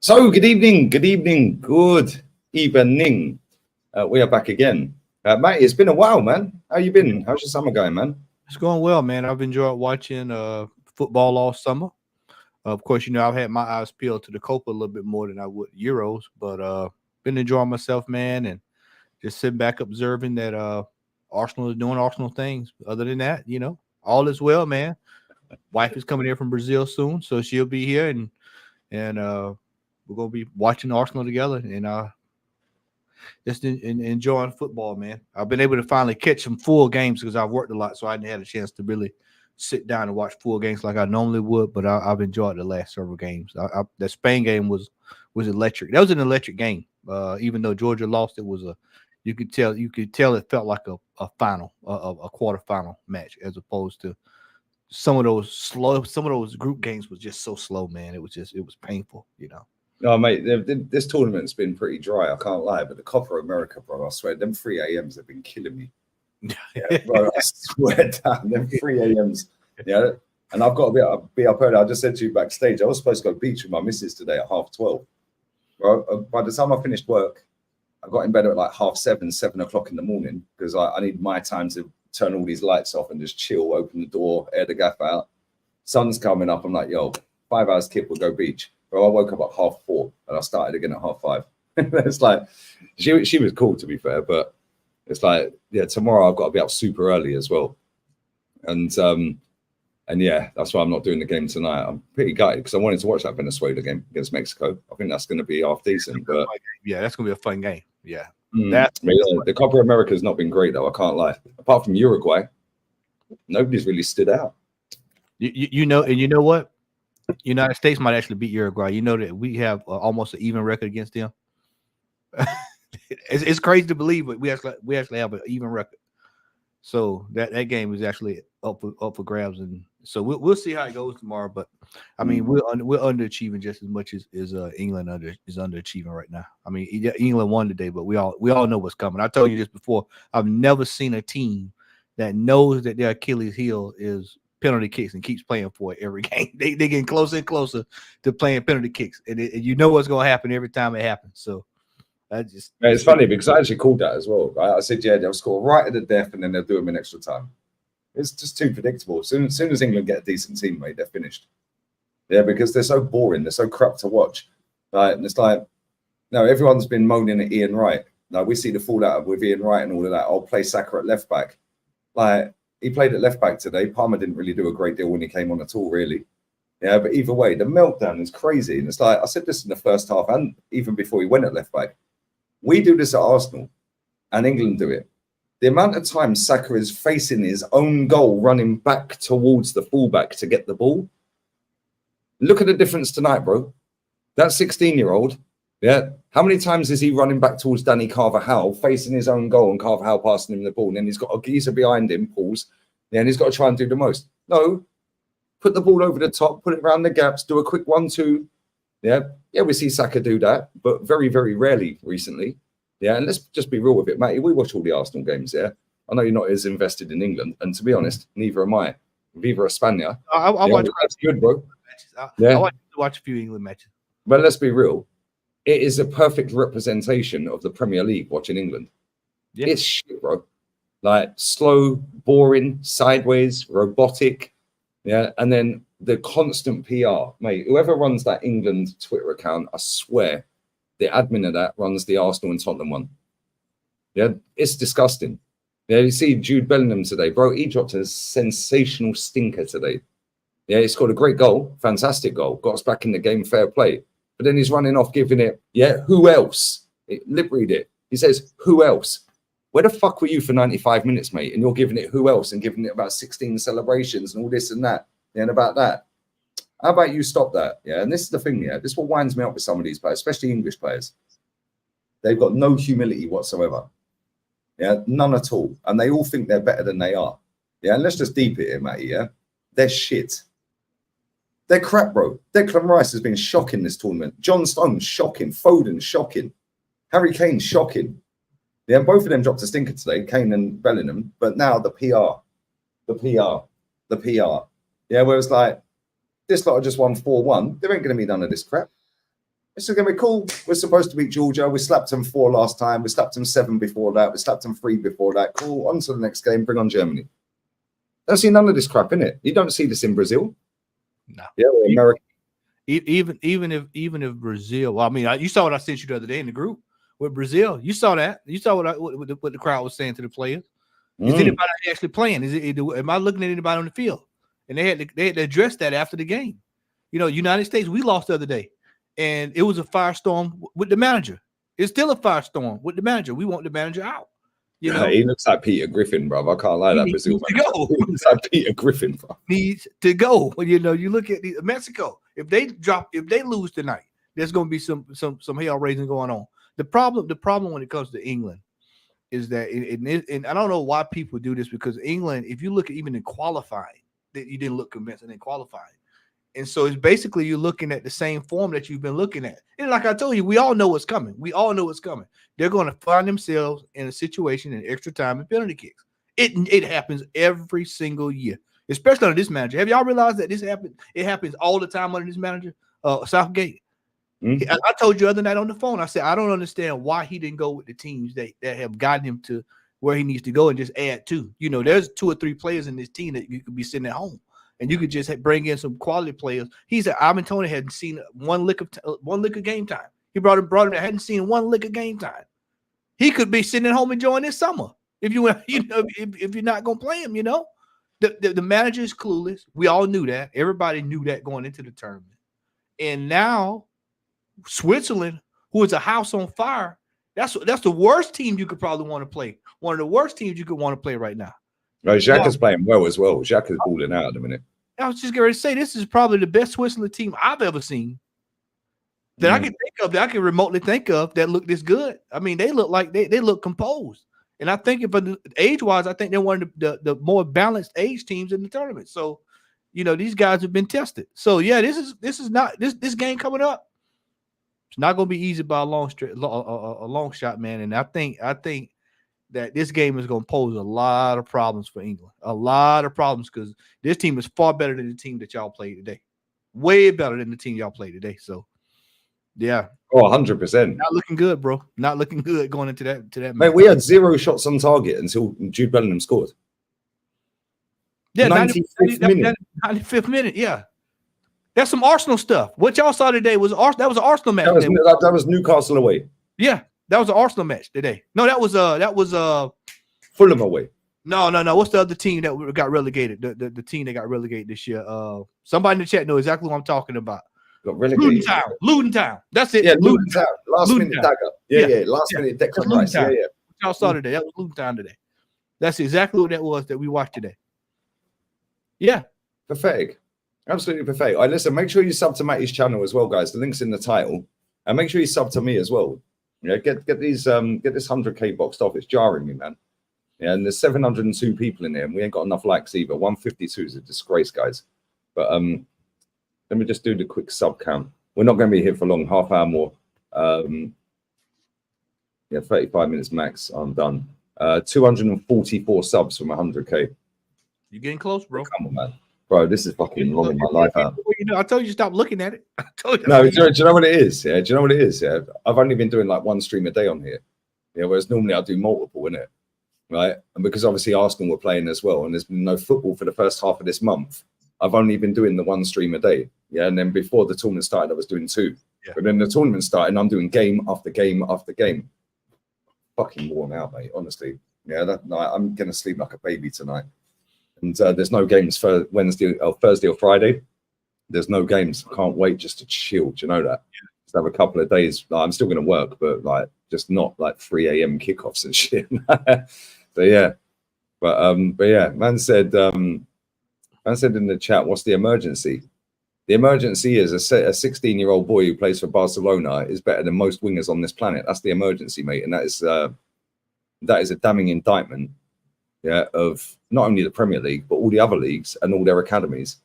So, good evening, good evening, good evening. We are back again. Mate, it's been a while, man. How you been? How's your summer going, man? It's going well, man. I've enjoyed watching football all summer. Of course, I've had my eyes peeled to the Copa a little bit more than I would Euros, but been enjoying myself, man, and just sitting back observing that Arsenal is doing Arsenal things. Other than that, all is well, man. Wife is coming here from Brazil soon, so she'll be here, and we're gonna be watching Arsenal together, and just enjoying football, man. I've been able to finally catch some full games because I've worked a lot, so I hadn't had a chance to really sit down and watch full games like I normally would. But I've enjoyed the last several games. That Spain game was electric. That was an electric game. Even though Georgia lost, it was you could tell it felt like a final, a quarterfinal match, as opposed to some of those group games was just so slow, man. It was painful, Oh, mate, this tournament's been pretty dry. I can't lie, but the Copa America, bro, I swear, them 3 a.m.s have been killing me. Yeah, bro, I swear down, them 3 a.m.s. Yeah, and I've got to be up early. I just said to you backstage, I was supposed to go beach with my missus today at 12:30. Bro, by the time I finished work, I got in bed at like 7:30, 7 o'clock in the morning because I need my time to turn all these lights off and just chill, open the door, air the gaff out. Sun's coming up. I'm like, yo, 5 hours kip, we'll go beach. Bro, I woke up at 4:30 and I started again at 5:30. It's like she was cool, to be fair, but it's like, yeah, tomorrow I've got to be up super early as well. And yeah, that's why I'm not doing the game tonight. I'm pretty gutted because I wanted to watch that Venezuela game against Mexico. I think that's going to be half decent. But yeah, that's going to be a fun game. Yeah. The Copa America has not been great, though. I can't lie. Apart from Uruguay, nobody's really stood out. You know what? United States might actually beat Uruguay. You know that we have almost an even record against them. It's crazy to believe, but we actually have an even record. So that game is actually up for grabs, and so we'll see how it goes tomorrow. But I mean, we're underachieving just as much as England is underachieving right now. I mean, England won today, but we all know what's coming. I told you this before. I've never seen a team that knows that their Achilles heel is penalty kicks and keeps playing for it every game. They getting closer and closer to playing penalty kicks, and you know what's going to happen every time it happens. So. It's funny because I actually called that as well. Right? I said, yeah, they'll score right at the death and then they'll do them in extra time. It's just too predictable. As soon as England get a decent team, mate, they're finished. Yeah, because they're so boring. They're so crap to watch. Right? And it's like, no, everyone's been moaning at Ian Wright. Like, we see the fallout with Ian Wright and all of that. I'll play Saka at left back. Like, he played at left back today. Palmer didn't really do a great deal when he came on at all, really. Yeah, but either way, the meltdown is crazy. And it's like, I said this in the first half and even before he went at left back. We do this at Arsenal and England do it. The amount of time Saka is facing his own goal, running back towards the fullback to get the ball. Look at the difference tonight, bro. That 16-year-old, yeah, how many times is he running back towards Danny Carvajal, facing his own goal and Carvajal passing him the ball? And then he's got a geezer behind him, pulls, and he's got to try and do the most. No, put the ball over the top, put it around the gaps, do a quick 1-2. Yeah, we see Saka do that, but very, very rarely recently. Yeah, and let's just be real with it, Matty. We watch all the Arsenal games, yeah? I know you're not as invested in England, and to be honest, neither am I. Viva España. I watch that's good, bro. I watch a few England matches. But let's be real. It is a perfect representation of the Premier League watching England. Yeah. It's shit, bro. Like, slow, boring, sideways, robotic. Yeah, and then the constant PR, mate. Whoever runs that England Twitter account, I swear, the admin of that runs the Arsenal and Tottenham one. Yeah, it's disgusting. Yeah, you see Jude Bellingham today, bro. He dropped a sensational stinker today. Yeah, he scored a great goal, fantastic goal, got us back in the game, fair play. But then he's running off, giving it, yeah, who else? Lip read it. He says, who else? Where the fuck were you for 95 minutes, mate? And you're giving it who else and giving it about 16 celebrations and all this and that. Yeah, and about that. How about you stop that? Yeah, and this is the thing, yeah. This is what winds me up with some of these players, especially English players. They've got no humility whatsoever. Yeah, none at all. And they all think they're better than they are. Yeah, and let's just deep it here, Matty, yeah? They're shit. They're crap, bro. Declan Rice has been shocking this tournament. John Stones, shocking. Foden, shocking. Harry Kane, shocking. Yeah, both of them dropped a stinker today, Kane and Bellingham. But now the PR. Yeah, whereas like, this lot have just won 4-1. There ain't going to be none of this crap. This is going to be cool. We're supposed to beat Georgia. We slapped them 4 last time. We slapped them 7 before that. We slapped them 3 before that. Cool. On to the next game. Bring on Germany. Don't see none of this crap in it. You don't see this in Brazil. No. Yeah, or America. Even if Brazil, well, I mean, you saw what I sent you the other day in the group with Brazil. You saw that. You saw what the crowd was saying to the players. Is anybody actually playing? Am I looking at anybody on the field? And they had to address that after the game. You know, United States, we lost the other day, and it was a firestorm with the manager. It's still a firestorm with the manager. We want the manager out. You know, he looks like Peter Griffin, bro. I can't lie. That Brazil to go. He looks like Peter Griffin, bro. Needs to go. You know, you look at Mexico. If they lose tonight, there's going to be some hell raising going on. The problem when it comes to England is that, and I don't know why people do this, because England, if you look at even in qualifying, that you didn't look convincing in qualifying. And so it's basically you're looking at the same form that you've been looking at. And like I told you, we all know what's coming. We all know what's coming. They're going to find themselves in a situation in extra time and penalty kicks. It happens every single year, especially under this manager. Have y'all realized that this happens? It happens all the time under this manager, Southgate. Mm-hmm. I told you the other night on the phone, I said, I don't understand why he didn't go with the teams that have gotten him to where he needs to go and just add 2. You know, there's 2 or 3 players in this team that you could be sitting at home. And you could just bring in some quality players. He said Ivan Toney hadn't seen one lick of game time. He brought him that hadn't seen 1 lick of game time. He could be sitting at home enjoying this summer if if you're not gonna play him. You know, the manager is clueless. We all knew that. Everybody knew that going into the tournament. And now Switzerland, who is a house on fire, that's the worst team you could probably want to play. One of the worst teams you could want to play right now. No, Xhaka's playing well as well. Xhaka's balling out at the minute. I was just going to say, this is probably the best Switzerland team I've ever seen that I can think of, that I can remotely think of that look this good. I mean, they look like they look composed. And I think age-wise, I think they're one of the more balanced age teams in the tournament. So, you know, these guys have been tested. So, yeah, this game coming up, it's not going to be easy by a long shot, man. And I think that this game is going to pose a lot of problems for England. A lot of problems, because this team is far better than the team that y'all played today. Way better than the team y'all played today. So, yeah. Oh, 100%. Not looking good, bro. Not looking good going into that match. Mate, we had 0 shots on target until Jude Bellingham scored. Yeah, 95th minute, yeah. That's some Arsenal stuff. What y'all saw today was that was an Arsenal match. That was Newcastle away. Yeah. That was an Arsenal match today. No, that was Fulham away. No. What's the other team that got relegated? The team that got relegated this year. Somebody in the chat knows exactly what I'm talking about. Got relegated. Luton Town. That's it. Yeah, Luton Town. Last minute dagger. Yeah. Last minute Declan Rice. Yeah. Y'all saw today. That was Luton Town today. That's exactly what that was that we watched today. Yeah. Pathetic. Absolutely pathetic. Listen, make sure you sub to Matty's channel as well, guys. The link's in the title. And make sure you sub to me as well. Yeah, get this 100K boxed off. It's jarring me, man. Yeah, and there's 702 people in there, and we ain't got enough likes either. 152 is a disgrace, guys. But let me just do the quick sub count. We're not going to be here for long, half hour more. 35 minutes max. I'm done. 244 subs from 100K. You getting close, bro? Come on, man. Bro, this is fucking long in my life. You know, I told you stop looking at it. I told you. No, do you know what it is? Yeah, do you know what it is? Yeah, I've only been doing like 1 stream a day on here. Yeah, whereas normally I do multiple, innit? Right? And because obviously Arsenal were playing as well, and there's been no football for the first half of this month, I've only been doing the 1 stream a day. Yeah, and then before the tournament started, I was doing 2. Yeah. But then the tournament started, and I'm doing game after game after game. Fucking worn out, mate. Honestly, yeah, that night I'm gonna sleep like a baby tonight. And there's no games for Thursday or Friday. There's no games. I can't wait just to chill. Do you know that? Yeah. Just have a couple of days. I'm still going to work, but like just not like 3 a.m. kickoffs and shit. So yeah, but yeah, man said in the chat, what's the emergency? The emergency is a 16-year-old boy who plays for Barcelona is better than most wingers on this planet. That's the emergency, mate, and that is a damning indictment. Yeah, of not only the Premier League, but all the other leagues and all their academies.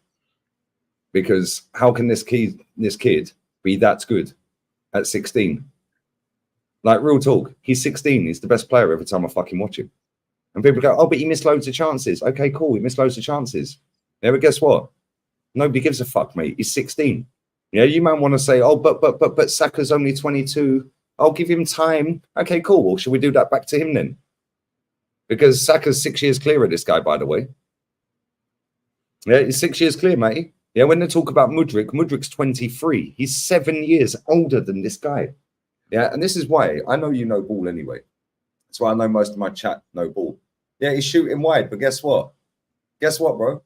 Because how can this kid be that good at 16? Like, real talk, he's 16. He's the best player every time I fucking watch him. And people go, oh, but he missed loads of chances. Okay, cool, he missed loads of chances. Yeah, but guess what? Nobody gives a fuck, mate. He's 16. Yeah, you might want to say, oh, but Saka's only 22. I'll give him time. Okay, cool. Well, should we do that back to him then? Because Saka's 6 years clear of this guy, by the way. Yeah, he's 6 years clear, mate. Yeah, when they talk about Mudrik's 23. He's 7 years older than this guy. Yeah, and this is why I know you know ball anyway. That's why I know most of my chat know ball. Yeah, he's shooting wide, but guess what? Guess what, bro?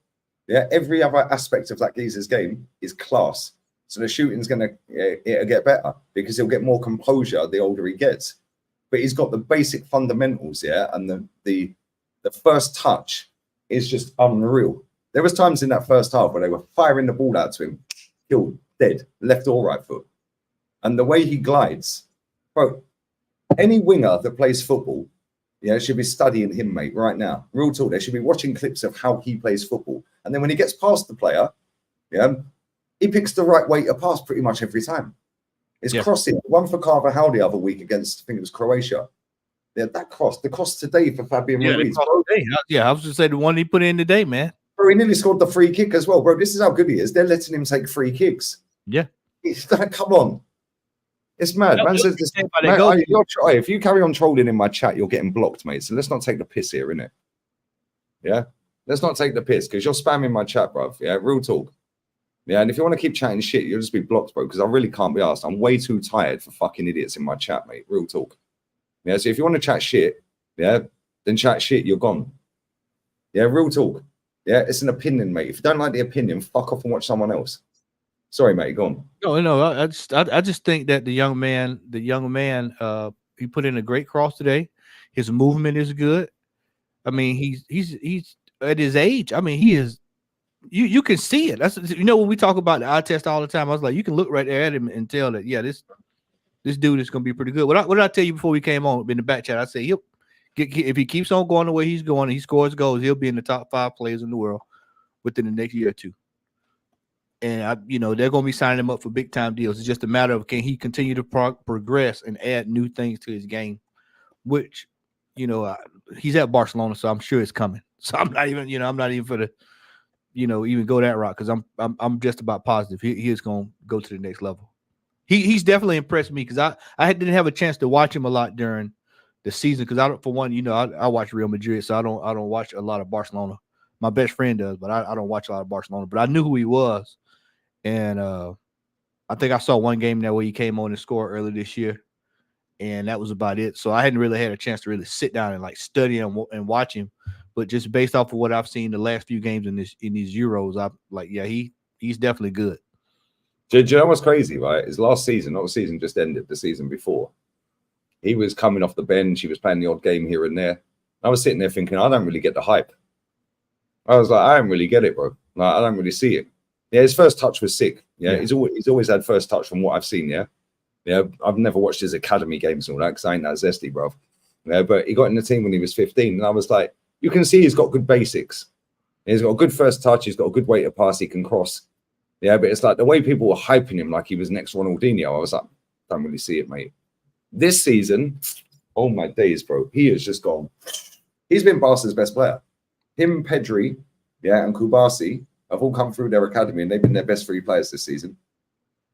Yeah, every other aspect of that geezer's game is class. So the shooting's gonna it'll get better because he'll get more composure the older he gets. But he's got the basic fundamentals, yeah, and the first touch is just unreal. There was times in that first half where they were firing the ball out to him, killed, dead, left or right foot. And the way he glides, bro, any winger that plays football, yeah, should be studying him, mate, right now. Real talk, they should be watching clips of how he plays football. And then when he gets past the player, yeah, he picks the right way to pass pretty much every time. It's crossing. One for Carvajal the other week against, I think it was Croatia. Yeah, that cross. The cross today for Fabian Ruiz. Yeah, I was just say the one he put in today, man. Bro, he nearly scored the free kick as well, bro. This is how good he is. They're letting him take free kicks. Yeah. It's like, come on. It's mad. Man says this, man, if you carry on trolling in my chat, you're getting blocked, mate. So let's not take the piss here, innit? Yeah? Let's not take the piss because you're spamming my chat, bro. Yeah, real talk. Yeah, and if you want to keep chatting shit, you'll just be blocked, bro, because I really can't be asked. I'm way too tired for fucking idiots in my chat, mate. Real talk. Yeah, so if you want to chat shit, yeah, then chat shit, you're gone. Yeah, real talk. Yeah, it's an opinion, mate. If you don't like the opinion, fuck off and watch someone else. Sorry, mate, go on. No, I just think that the young man, he put in a great cross today. His movement is good. I mean, he's at his age. I mean, he is. You can see it. That's when we talk about the eye test all the time. I was like, you can look right there at him and tell that this dude is gonna be pretty good. What did I tell you before we came on in the back chat? I said if he keeps on going the way he's going, and he scores goals, he'll be in the top 5 players in the world within the next year or two. And they're going to be signing him up for big time deals. It's just a matter of can he continue to progress and add new things to his game, which he's at Barcelona, so I'm sure it's coming. So I'm not even for the even go that route because I'm just about positive he is going to go to the next level. He's definitely impressed me because I didn't have a chance to watch him a lot during the season because I watch Real Madrid, so I don't watch a lot of Barcelona. My best friend does, but I don't watch a lot of Barcelona. But I knew who he was, and I think I saw one game that where he came on and scored early this year, and that was about it. So I hadn't really had a chance to really sit down and like study him and watch him. But just based off of what I've seen the last few games in these Euros, I'm like, yeah, he's definitely good. Do you know what's crazy, right? His last season, not the season just ended, the season before. He was coming off the bench. He was playing the odd game here and there. I was sitting there thinking, I don't really get the hype. I was like, I don't really get it, bro. Like, I don't really see it. Yeah, his first touch was sick. Yeah, he's always had first touch from what I've seen. Yeah, I've never watched his academy games and all that because I ain't that zesty, bro. Yeah, but he got in the team when he was 15, and I was like, you can see he's got good basics. He's got a good first touch. He's got a good way to pass. He can cross. Yeah, but it's like the way people were hyping him like he was next Ronaldinho. I was like, don't really see it, mate. This season, oh my days, bro, he has just gone. He's been Barca's best player. Him, Pedri, yeah, and Kubasi have all come through their academy, and they've been their best 3 players this season.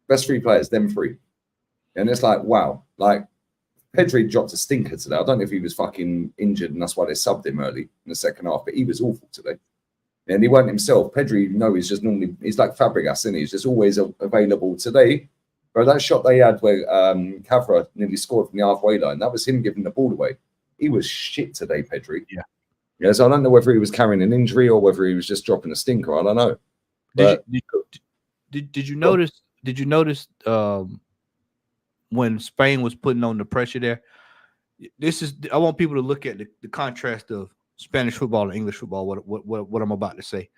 Best 3 players, them 3. And it's like, wow. Like, Pedri dropped a stinker today. I don't know if he was fucking injured, and that's why they subbed him early in the second half, but he was awful today. And he wasn't himself. Pedri, he's like Fabregas, isn't he? He's just always available today. But that shot they had where Cavra nearly scored from the halfway line, that was him giving the ball away. He was shit today, Pedri. Yeah, so I don't know whether he was carrying an injury or whether he was just dropping a stinker. I don't know. But, did you notice? Did you notice when Spain was putting on the pressure there? I want people to look at the contrast of Spanish football and English football. What I'm about to say.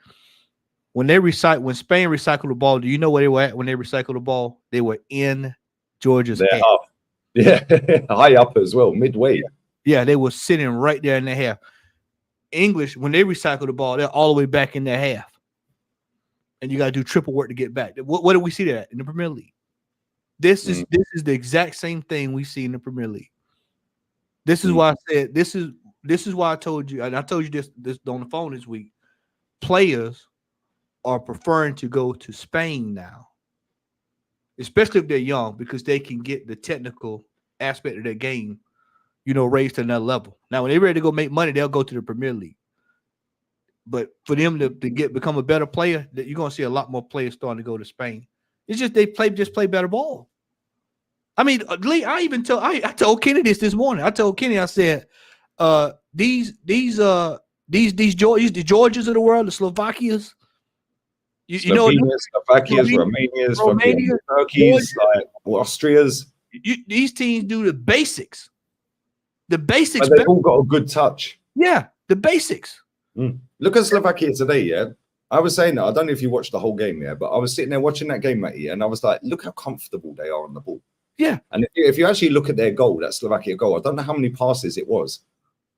When Spain recycled the ball, do you know where they were at when they recycled the ball? They were in Georgia's half. Up. Yeah, high up as well, midway. Yeah, they were sitting right there in the half. English, when they recycle the ball, they're all the way back in their half. And you got to do triple work to get back. What do we see that in the Premier League? This is the exact same thing we see in the Premier League. This is why I said this is why I told you, and I told you this on the phone this week. Players are preferring to go to Spain now especially if they're young, because they can get the technical aspect of their game, raised to another level. Now, when they're ready to go make money, they'll go to the Premier League. But for them to become a better player, you're gonna see a lot more players starting to go to Spain. It's just they play better ball. I mean, Lee, I told Kenny this morning. I told Kenny, I said, these Georgias, the Georgias of the world, the Slovakias, Slovakias, Romanias, Turkeys, like Austrias. These teams do the basics. The basics. But they've all got a good touch. Yeah, the basics. Look at Slovakia today, yeah. I was saying that, I don't know if you watched the whole game, yeah, but I was sitting there watching that game, Matty, and I was like, look how comfortable they are on the ball. Yeah. And if you actually look at their goal, that Slovakia goal, I don't know how many passes it was.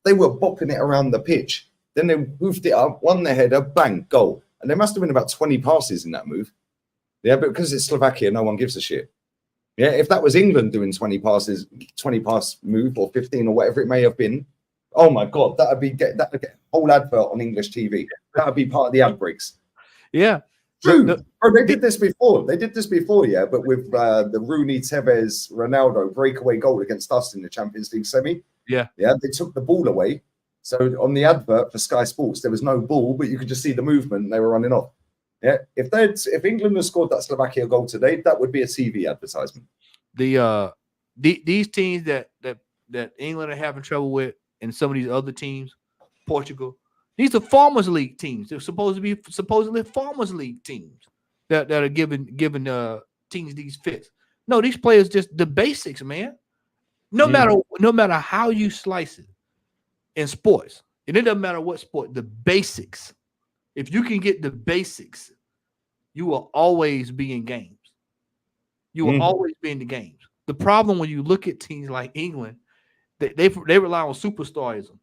They were bopping it around the pitch. Then they moved it up, won their header, bang, goal. And there must have been about 20 passes in that move. Yeah, but because it's Slovakia, no one gives a shit. Yeah, if that was England doing 20 pass move or 15 or whatever it may have been, oh my God, that would get a whole advert on English TV. That would be part of the ad breaks. Yeah. True. Bro, they did this before. Yeah, but with the Rooney, Tevez, Ronaldo breakaway goal against us in the Champions League semi. Yeah. Yeah, they took the ball away. So on the advert for Sky Sports, there was no ball, but you could just see the movement and they were running off. Yeah, if England had scored that Slovakia goal today, that would be a TV advertisement. These teams that England are having trouble with, and some of these other teams, Portugal, these are Farmers League teams. They're supposedly Farmers League teams that are giving teams these fits. No, these players just the basics, man. No matter how you slice it in sports, and it doesn't matter what sport, the basics. If you can get the basics, you will always be in games. You will always be in the games. The problem when you look at teams like England, they rely on superstarism.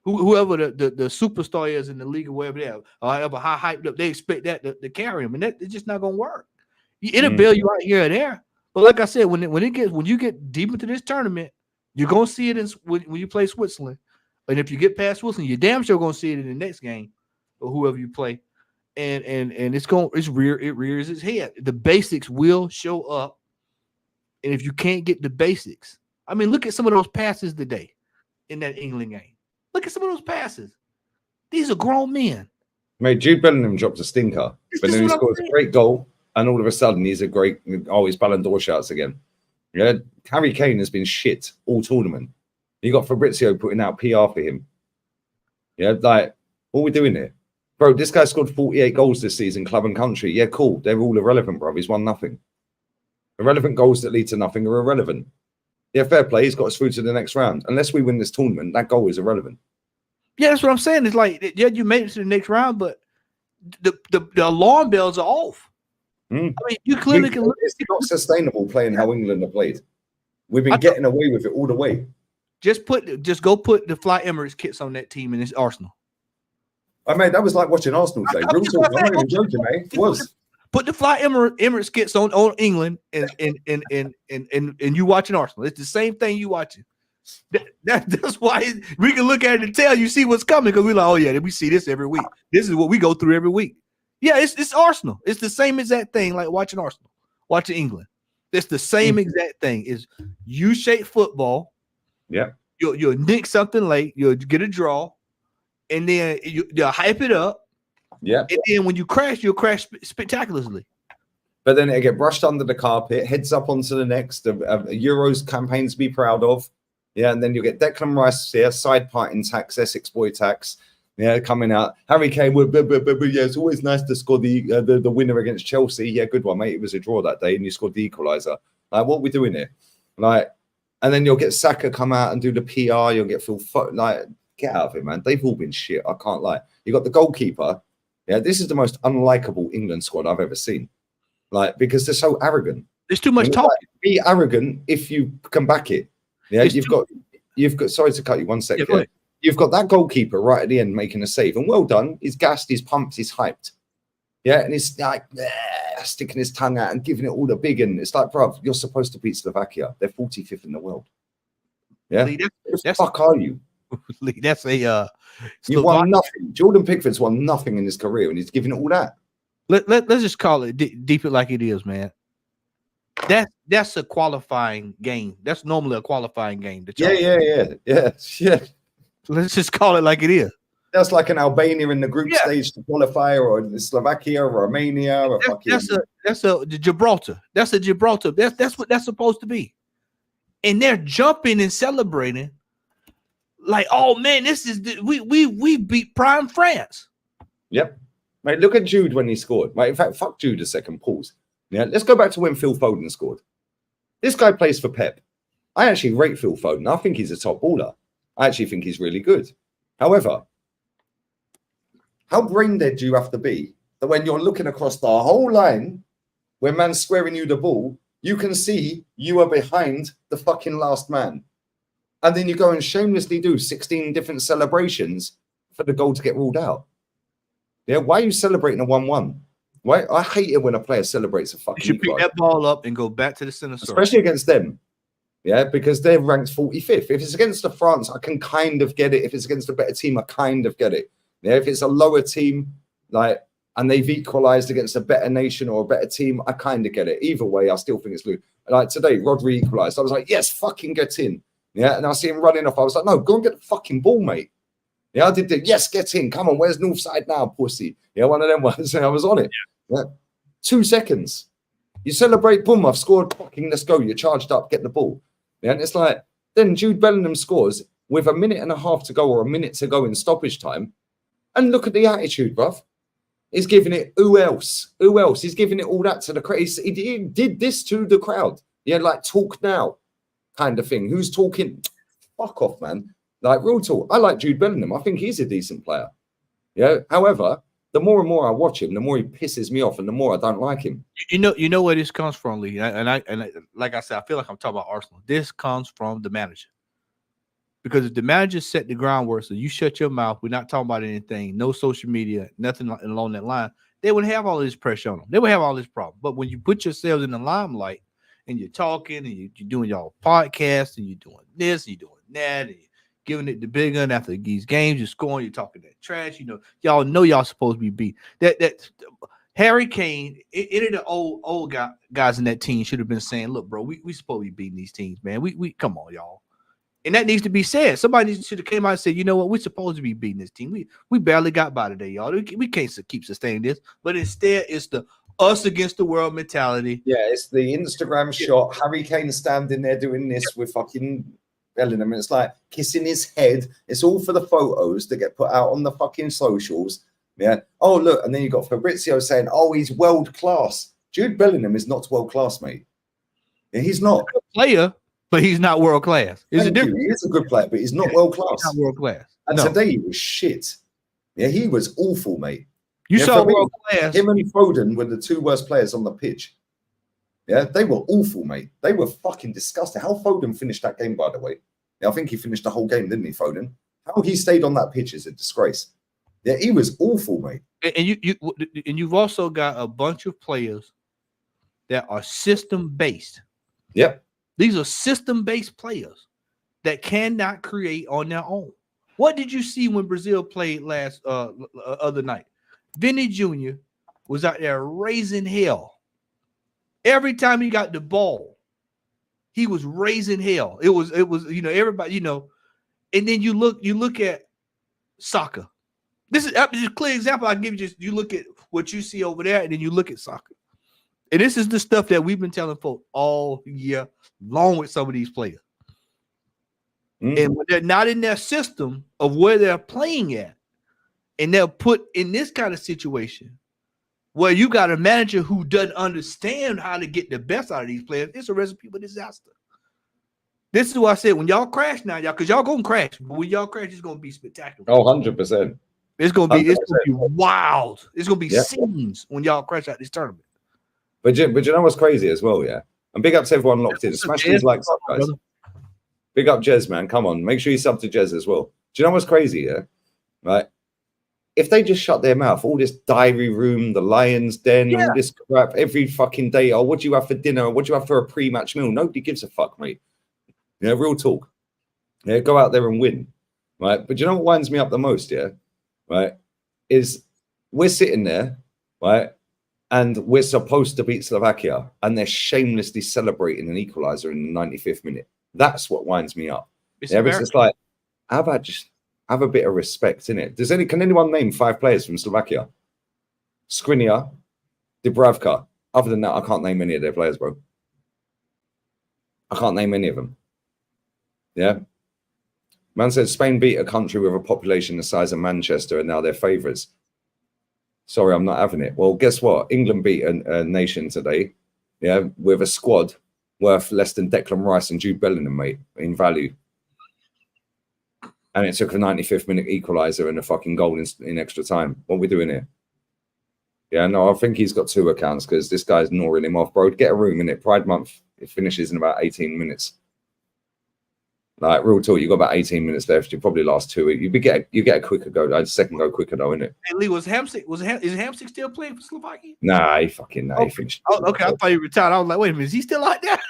Whoever the superstar is in the league or wherever they are, however high hyped up, they expect that to carry them, and it's just not gonna work. It'll bail you out here and there. But like I said, when you get deep into this tournament, you're gonna see it when you play Switzerland, and if you get past Switzerland, you're damn sure gonna see it in the next game or whoever you play, and it rears its head. The basics will show up, and if you can't get the basics, I mean, look at some of those passes today in that England game. Look at some of those passes. These are grown men. Mate, Jude Bellingham dropped a stinker, but then he scores a great goal, and all of a sudden he's a great. Oh, he's Ballon d'Or shouts again. Yeah, Harry Kane has been shit all tournament. You got Fabrizio putting out PR for him. Yeah, like what are we doing here, bro? This guy scored 48 goals this season, club and country. Yeah, cool. They're all irrelevant, bro. He's won nothing. Irrelevant goals that lead to nothing are irrelevant. Yeah, fair play. He's got us through to the next round. Unless we win this tournament, that goal is irrelevant. Yeah, that's what I'm saying. It's like, yeah, you made it to the next round, but the alarm bells are off. I mean, you clearly can look. It's not sustainable playing how England have played. We've been getting away with it all the way. Just go put the Fly Emirates kits on that team and it's Arsenal. I mean, that was like watching Arsenal play. Real talk. I'm not even joking, mate. It was. Put the Fly Emirates kits on England and you watching Arsenal. It's the same thing you watching. That's why we can look at it and tell you see what's coming, because we're like, oh yeah, we see this every week. This is what we go through every week. Yeah, it's Arsenal. It's the same exact thing like watching Arsenal, watching England. It's the same exact thing. Is U-shaped football. Yeah. You'll nick something late, you'll get a draw, and then you'll hype it up. Yeah. And then when you crash, you'll crash spectacularly. But then it'll get brushed under the carpet, heads up onto the next Euros campaigns to be proud of. Yeah, and then you'll get Declan Rice here, side parting tax, Essex boy tax. Yeah, coming out. Harry Kane, yeah, it's always nice to score the winner against Chelsea. Yeah, good one, mate. It was a draw that day, and you scored the equaliser. Like, what are we doing here? Like, and then you'll get Saka come out and do the PR. You'll get Phil, like, get out of it, man. They've all been shit. I can't lie. You got the goalkeeper. Yeah, this is the most unlikable England squad I've ever seen. Like, because they're so arrogant. There's too much talk. Like, be arrogant if you can back it. Yeah, you've got. Sorry to cut you 1 second. Yeah, you've got that goalkeeper right at the end making a save, and well done. He's gassed, he's pumped, he's hyped. Yeah, and he's like sticking his tongue out and giving it all the big. And it's like, bruv, you're supposed to beat Slovakia. They're 45th in the world. Yeah, Lee, what the fuck are you? Lee, that's a. You won nothing. Jordan Pickford's won nothing in his career, and he's giving it all that. Let's just call it deep it like it is, man. That's a qualifying game. That's normally a qualifying game. Yeah. Let's just call it like it is. That's like an Albania in the group stage to qualify, or Slovakia, or Romania, or that's a Gibraltar. That's a Gibraltar. That's what that's supposed to be. And they're jumping and celebrating like, oh man, this is we beat prime France. Yep. Mate, look at Jude when he scored. Mate, in fact, fuck Jude a second. Pause. Yeah, let's go back to when Phil Foden scored. This guy plays for Pep. I actually rate Phil Foden. I think he's a top baller. I actually think he's really good. However, how brain dead do you have to be that when you're looking across the whole line, when man's squaring you the ball, you can see you are behind the fucking last man. And then you go and shamelessly do 16 different celebrations for the goal to get ruled out. Yeah, why are you celebrating a 1-1? Why? I hate it when a player celebrates a fucking. You should pick that ball up and go back to the center circle. Especially against them. Yeah, because they're ranked 45th. If it's against the France, I can kind of get it. If it's against a better team, I kind of get it. Yeah, if it's a lower team, like, and they've equalized against a better nation or a better team, I kind of get it. Either way, I still think it's loose. Like today, Rodri equalized. I was like, yes, fucking get in. Yeah, and I see him running off. I was like, no, go and get the fucking ball, mate. Yeah, I did the yes, get in. Come on, where's North Side now, pussy? Yeah, one of them ones. And I was on it. Yeah. 2 seconds. You celebrate, boom, I've scored, fucking let's go. You're charged up, get the ball. Yeah, and it's like, then Jude Bellingham scores with a minute and a half to go or a minute to go in stoppage time. And look at the attitude, bruv. He's giving it, who else? Who else? He's giving it all that to the crowd. He did this to the crowd. Yeah, like talk now kind of thing. Who's talking? Fuck off, man. Like real talk. I like Jude Bellingham. I think he's a decent player. Yeah. However, the more and more I watch him, the more he pisses me off and the more I don't like him. You know where this comes from, Lee. And like I said, I feel like I'm talking about Arsenal. This comes from the manager. Because if the manager set the groundwork, so you shut your mouth, we're not talking about anything, no social media, nothing along that line, they would have all this pressure on them. They would have all this problem. But when you put yourselves in the limelight and you're talking and you're doing your podcast and you're doing this, and you're doing that, and you're giving it the big gun after these games, you're scoring, you're talking that trash, y'all know y'all supposed to be beat. That Harry Kane, any of the old guys in that team should have been saying, look, bro, we supposed to be beating these teams, man. We come on, y'all. And that needs to be said. Somebody should have came out and said, you know what, we're supposed to be beating this team. We barely got by today, y'all. We can't keep sustaining this. But instead, it's the us against the world mentality. Yeah, it's the Instagram shot. Harry Kane standing there doing this with fucking Bellingham. And it's like kissing his head. It's all for the photos that get put out on the fucking socials. Yeah. Oh, look. And then you got Fabrizio saying, oh, he's world class. Jude Bellingham is not world class, mate. Yeah, he's not. He's a player. But he's not world class. He is a good player, but he's not world class. He's not world class. And today he was shit. Yeah, he was awful, mate. You saw world class. Him and Foden were the 2 worst players on the pitch. Yeah, they were awful, mate. They were fucking disgusting. How Foden finished that game, by the way? Yeah, I think he finished the whole game, didn't he, Foden? How he stayed on that pitch is a disgrace. Yeah, he was awful, mate. And you've also got a bunch of players that are system based. Yep. These are system-based players that cannot create on their own. What did you see when Brazil played last other night? Vinny Jr. was out there raising hell. Every time he got the ball, he was raising hell. It was everybody, and then you look at soccer. This is a clear example. I give you you look at what you see over there, and then you look at soccer. And this is the stuff that we've been telling folks all year long with some of these players. And when they're not in their system of where they're playing at, and they're put in this kind of situation where you got a manager who doesn't understand how to get the best out of these players, it's a recipe for disaster. This is why I said when y'all crash now, y'all, because y'all gonna crash, but when y'all crash, it's gonna be spectacular. Oh, 100%. It's gonna be wild. It's gonna be scenes when y'all crash out this tournament. But you know what's crazy as well, yeah? And big up to everyone locked in. Smash these likes up, guys. Big up Jez, man. Come on. Make sure you sub to Jez as well. Do you know what's crazy, yeah? Right? If they just shut their mouth, all this diary room, the lion's den, all this crap every fucking day. Oh, what do you have for dinner? What do you have for a pre-match meal? Nobody gives a fuck, mate. Yeah, real talk. Yeah, go out there and win. Right? But you know what winds me up the most, yeah? Right? Is we're sitting there, right? and we're supposed to beat Slovakia, and they're shamelessly celebrating an equaliser in the 95th minute. That's what winds me up. It's just like, how about just have a bit of respect in it? Can anyone name 5 players from Slovakia? Skriniar, Dubravka. Other than that, I can't name any of their players, bro. I can't name any of them. Yeah. Man said Spain beat a country with a population the size of Manchester, and now they're favourites. Sorry, I'm not having it. Well, guess what? England beat a nation today, yeah, with a squad worth less than Declan Rice and Jude Bellingham, mate, in value. And it took a 95th minute equaliser and a fucking goal in extra time. What are we doing here? Yeah, no, I think he's got 2 accounts because this guy's gnawing him off, bro. Get a room in it. Pride Month, it finishes in about 18 minutes. Like, real talk, you got about 18 minutes left. You probably last 2. You get a quicker go. A second go quicker though, innit? Hey, Lee, is Hamsik still playing for Slovakia? Nah, he finished. Okay, I thought he retired. I was like, wait a minute, is he still like that?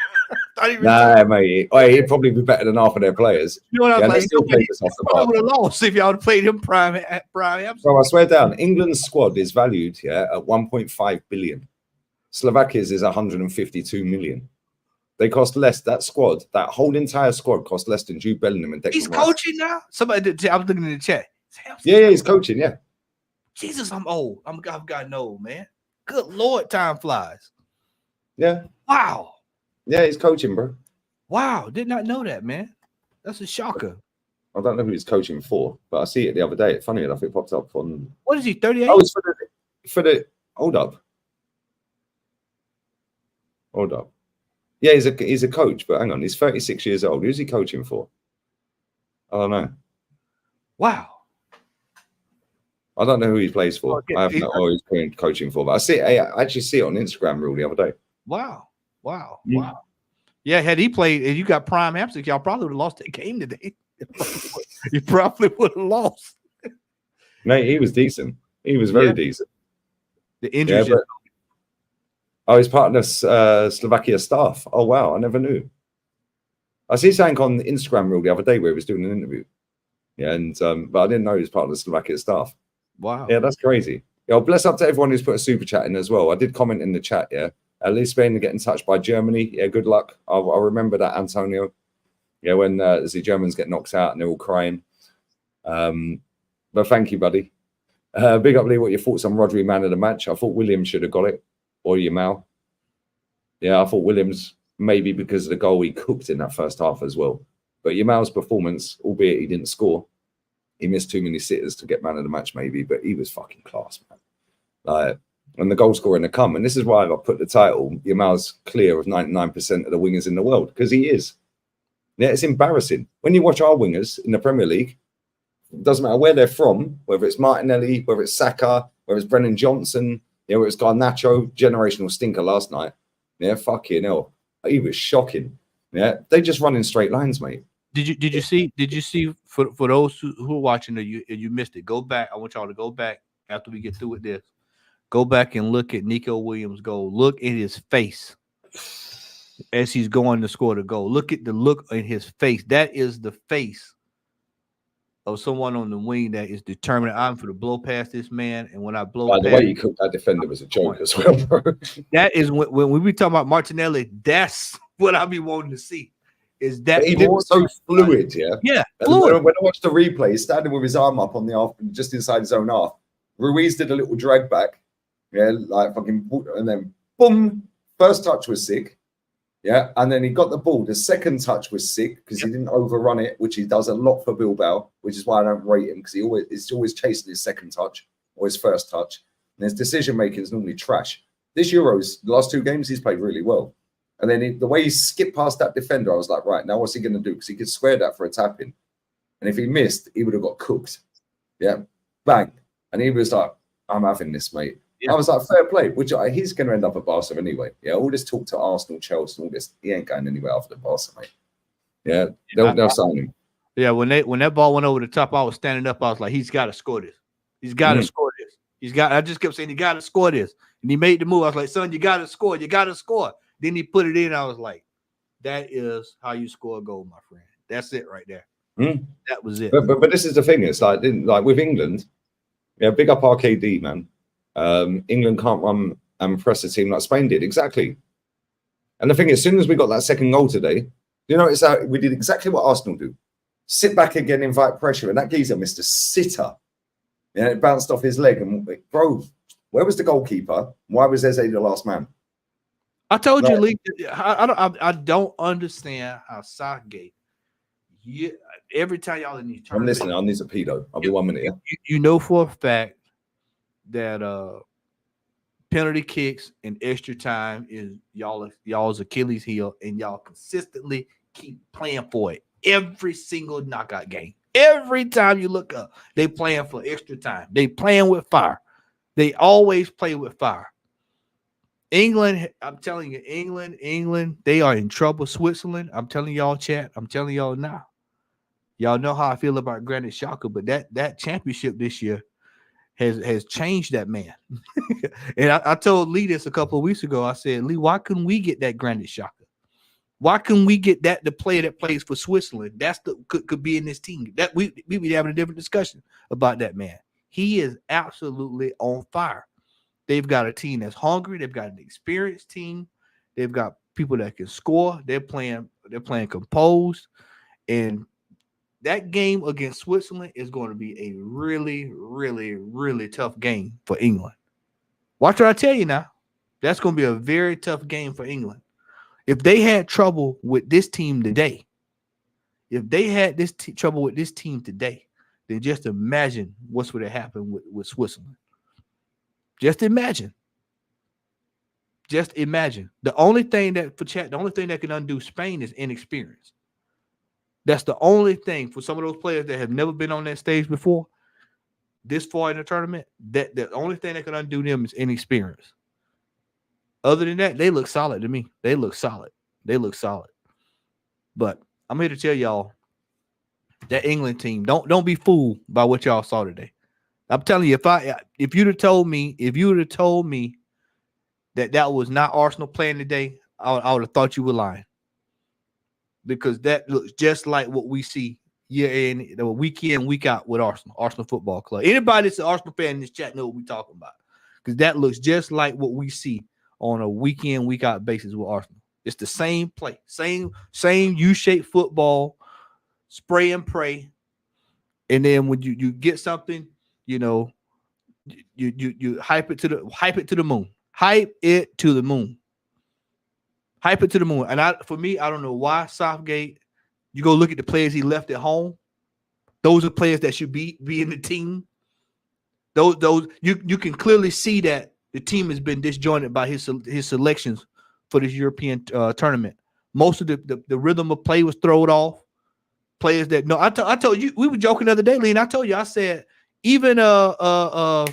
Nah, mate. He'd probably be better than half of their players. You know what I was like? Would have lost if y'all would have played him prime Hamsik. Bro, I swear down, England's squad is valued at 1.5 billion. Slovakia's is 152 million. They cost less. That squad, that whole entire squad, cost less than Jude Bellingham and Declan He's Rice. coaching now. Somebody, I was looking in the chat. Yeah, he's coaching. Yeah. Jesus, I'm old. I've gotten old, man. Good Lord, time flies. Yeah. Wow. Yeah, he's coaching, bro. Wow, did not know that, man. That's a shocker. I don't know who he's coaching for, but I see it the other day. Funny enough, it popped up on. What is he? 38. Oh, it's for the. Hold up. Yeah, he's a coach, but hang on, he's 36 years old. Who's he coaching for? I don't know. Wow. I don't know who he plays for. I have no idea who he's coaching for, but I actually see it on Instagram rule the other day. Wow. Yeah, had he played and you got prime Hamsik, y'all probably would have lost that game today. You probably would have lost. Mate, he was decent. He was very decent. The injuries. Oh, he's part of the Slovakia staff. Oh, wow. I never knew. I see something on Instagram reel the other day where he was doing an interview. Yeah, and but I didn't know he was part of the Slovakia staff. Wow. Yeah, that's crazy. Yeah, bless up to everyone who's put a super chat in as well. I did comment in the chat, yeah. At least Spain to get in touch by Germany. Yeah, good luck. I'll remember that, Antonio. Yeah, when the Germans get knocked out and they're all crying. But thank you, buddy. Big up, Lee, what your thoughts on Rodri man of the match? I thought Williams should have got it. Or Yamal. Yeah, I thought Williams, maybe because of the goal he cooked in that first half as well. But Yamal's performance, albeit he didn't score, he missed too many sitters to get man of the match, maybe, but he was fucking class, man. And the goal scoring to come. And this is why I put the title, Yamal's clear of 99% of the wingers in the world, because he is. Yeah, it's embarrassing. When you watch our wingers in the Premier League, it doesn't matter where they're from, whether it's Martinelli, whether it's Saka, whether it's Brennan Johnson, whether it's Garnacho, generational stinker last night. Yeah, fucking hell. He was shocking. Yeah, they just run in straight lines, mate. Did you see for those who are watching and you missed it, go back. I want y'all to go back after we get through with this. Go back and look at Nico Williams' goal. Look at his face as he's going to score the goal. Look at the look in his face. That is the face of someone on the wing that is determined. I'm for to blow past this man, and when I blow past, the way you cooked that defender was a joke as well, bro. That is when we talk about Martinelli. That's what I be wanting to see. Is that he did so fluid, yeah. Fluid. When I watched the replay, he's standing with his arm up on the half, just inside his own half. Ruiz did a little drag back, yeah, like fucking, and then boom, first touch was sick. Yeah, and then he got the ball. The second touch was sick because he didn't overrun it, which he does a lot for Bilbao, which is why I don't rate him because he's always chasing his second touch or his first touch. And his decision making is normally trash. This Euros, the last 2 games, he's played really well. And then the way he skipped past that defender, I was like, right, now what's he going to do? Because he could square that for a tap in. And if he missed, he would have got cooked. Yeah, bang. And he was like, I'm having this, mate. Yeah. I was like, fair play, which he's going to end up at Barca anyway. Yeah, all this talk to Arsenal, Chelsea, all this, he ain't going anywhere after Barca, mate. Yeah, they'll sign him. Yeah, when that ball went over the top, I was standing up. I was like, he's got to score this. He's got to score this. I just kept saying, he got to score this. And he made the move. I was like, son, you got to score. You got to score. Then he put it in. I was like, that is how you score a goal, my friend. That's it right there. That was it. But this is the thing. It's like with England, yeah, big up RKD, man. England can't run and press a team like Spain did. Exactly. And the thing is, as soon as we got that second goal today, you know, it's how we did exactly what Arsenal do. Sit back again, invite pressure. And that geezer missed a sitter. Yeah, it bounced off his leg. And bro, where was the goalkeeper? Why was Eze the last man? I told you, Lee, I don't understand how Southgate, every time y'all in these tournaments. I'm listening. I need a pedo. I'll be 1 minute. Yeah? You know for a fact that penalty kicks and extra time is y'all's Achilles heel, and y'all consistently keep playing for it every single knockout game. Every time you look up, they playing for extra time. They playing with fire. They always play with fire. England, I'm telling you, England, they are in trouble. Switzerland, I'm telling y'all, chat. I'm telling y'all now. Y'all know how I feel about Granit Xhaka, but that championship this year has changed that man. And I told Lee this a couple of weeks ago. I said, Lee, why couldn't we get that Granit Xhaka? Why couldn't we get the player that plays for Switzerland? That's could be in this team. That we be having a different discussion about that man. He is absolutely on fire. They've got a team that's hungry. They've got an experienced team. They've got people that can score. They're playing composed. And that game against Switzerland is going to be a really, really, really tough game for England. Watch what I tell you now. That's going to be a very tough game for England. If they had trouble with this team today, then just imagine what's going to happen with Switzerland. Just imagine. The only thing that can undo Spain is inexperience. That's the only thing for some of those players that have never been on that stage before, this far in the tournament. That the only thing that can undo them is inexperience. Other than that, they look solid to me. They look solid. But I'm here to tell y'all that England team, don't be fooled by what y'all saw today. I'm telling you, if you'd have told me that was not Arsenal playing today, I would have thought you were lying. Because that looks just like what we see week in, week out with Arsenal Football Club. Anybody that's an Arsenal fan in this chat know what we're talking about. Because that looks just like what we see on a week in, week out basis with Arsenal. It's the same play, same U-shaped football, spray and pray. And then when you get something, you know, you hype it to the moon. Hype it to the moon. And I don't know why Southgate, you go look at the players he left at home. Those are players that should be in the team. Those you can clearly see that the team has been disjointed by his selections for this European tournament. Most of the rhythm of play was thrown off. Players that I told you, we were joking the other day, Lee, and I told you, I said even the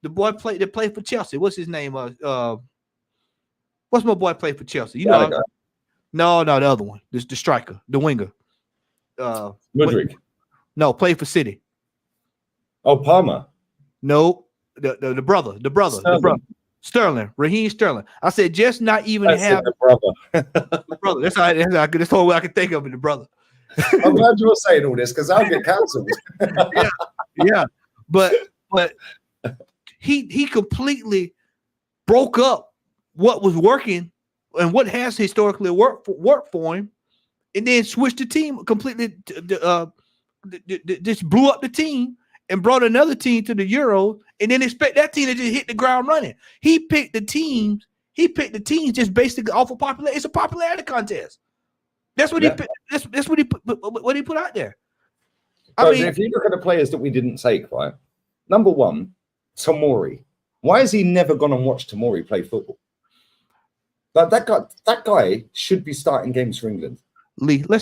boy that played for Chelsea. What's his name? What's my boy play for Chelsea? You know, no, the other one. This the striker, the winger. Mudryk. No, played for City. Oh, Palmer. No, the brother. Sterling, Raheem Sterling. I said just not even have the brother. The brother. That's the whole way I can think of it. The brother. I'm glad you're saying all this because I'll get cancelled. yeah, but he completely broke up what was working and what has historically worked for him, and then switched the team completely. Just blew up the team and brought another team to the Euro, and then expect that team to just hit the ground running. He picked the teams just basically off of popularity. It's a popularity contest. That's what he picked. That's what he put out there. I mean, if you look at the players that we didn't take, right? Number one, Tomori. Why has he never gone and watched Tomori play football? Like that guy should be starting games for England. Lee, let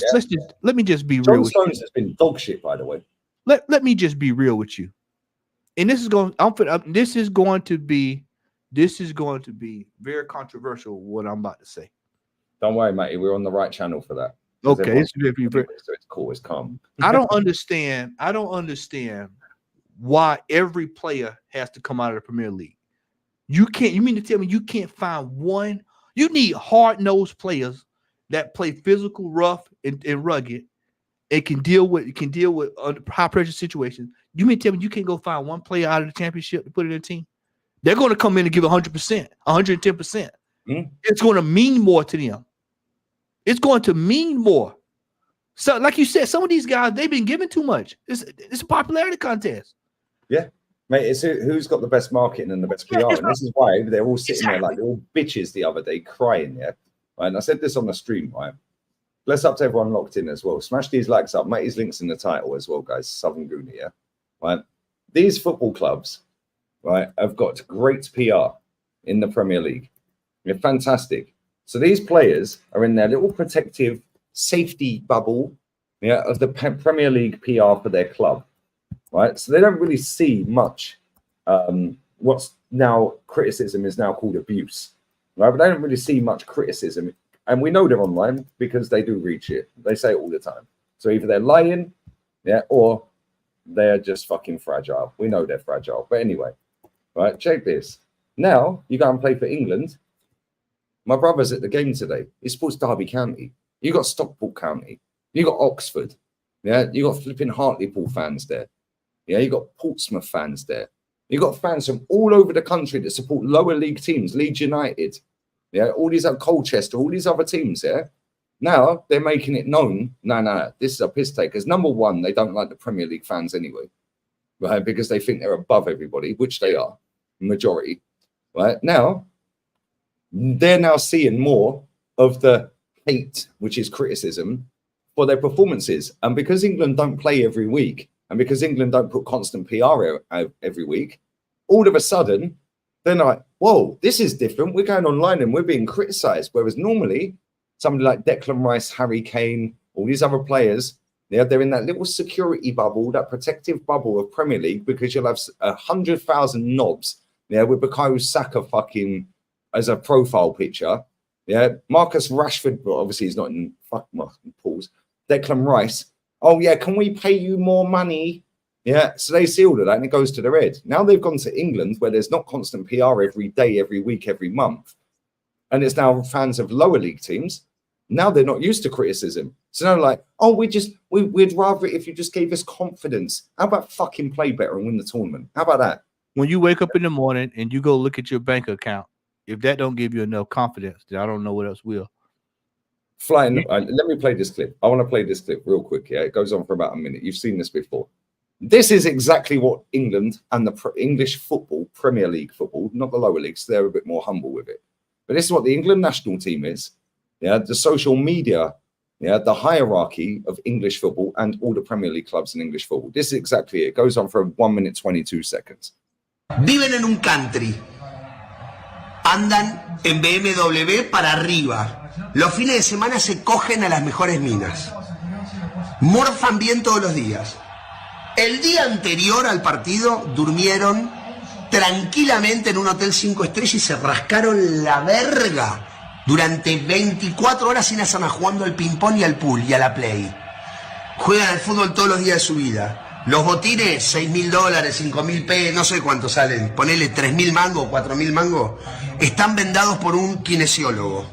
me just be John real. Stones has been dog shit, by the way. Let me just be real with you. And this is going to be very controversial what I'm about to say. Don't worry, matey. We're on the right channel for that. Okay, so it's cool. It's calm. I don't understand why every player has to come out of the Premier League. You mean to tell me you can't find one? You need hard-nosed players that play physical, rough, and rugged, and can deal with high pressure situations. You mean to tell me you can't go find one player out of the championship to put in a team? They're going to come in and give 100%, 110%. Mm. It's going to mean more to them. It's going to mean more. So, like you said, some of these guys, they've been given too much. It's a popularity contest. Yeah. Mate, it's who's got the best marketing and the best PR. And this is why they're all sitting there like little bitches the other day crying, yeah? Right, and I said this on the stream, right? Bless up to everyone locked in as well. Smash these likes up. Mate, his links in the title as well, guys. Southern Goonie, yeah? Right? These football clubs, right, have got great PR in the Premier League. They're fantastic. So these players are in their little protective safety bubble, yeah, of the Premier League PR for their club, right? So they don't really see much. What's now criticism is now called abuse, right? But they don't really see much criticism, and we know they're online because they do reach it. They say it all the time. So either they're lying, yeah, or they're just fucking fragile. We know they're fragile, but anyway, right? Check this. Now you go and play for England. My brother's at the game today. He supports Derby County. You got Stockport County. You got Oxford. Yeah, you got flipping Hartlepool fans there. Yeah, you got Portsmouth fans there. You got fans from all over the country that support lower league teams, Leeds United. Yeah, all these other Colchester, all these other teams. Yeah, now they're making it known. No, this is a piss take. Because number one, they don't like the Premier League fans anyway, right? Because they think they're above everybody, which they are, majority. Right now, they're now seeing more of the hate, which is criticism, for their performances. And because England don't play every week, and because England don't put constant PR out every week, all of a sudden, they're like, whoa, this is different. We're going online and we're being criticized. Whereas normally, somebody like Declan Rice, Harry Kane, all these other players, they're in that little security bubble, that protective bubble of Premier League, because you'll have 100,000 knobs, yeah, with Bukayo Saka fucking as a profile picture. Yeah, Marcus Rashford, well, obviously he's not in pools. Declan Rice, oh yeah, can we pay you more money? Yeah, so they see all of that and it goes to their head. Now they've gone to England where there's not constant PR every day, every week, every month. And it's now fans of lower league teams. Now they're not used to criticism. So now like, oh, we'd rather it if you just gave us confidence. How about fucking play better and win the tournament? How about that? When you wake up in the morning and you go look at your bank account, if that don't give you enough confidence, then I don't know what else will. Let me play this clip. I want to play this clip real quick. Yeah, it goes on for about a minute. You've seen this before. This is exactly what England and the English football, Premier League football, not the lower leagues, they're a bit more humble with it. But this is what the England national team is. Yeah, the social media, yeah, the hierarchy of English football and all the Premier League clubs in English football. This is exactly it. It goes on for 1 minute 22 seconds. Viven en un country. Andan en BMW para arriba. Los fines de semana se cogen a las mejores minas. Morfan bien todos los días. El día anterior al partido durmieron tranquilamente en un hotel 5 estrellas y se rascaron la verga durante 24 horas sin estar jugando al ping-pong y al pool y a la play. Juegan al fútbol todos los días de su vida. Los botines, $6.000, $5.000, no sé cuánto salen, ponele 3.000 mangos, 4.000 mangos, están vendados por un kinesiólogo.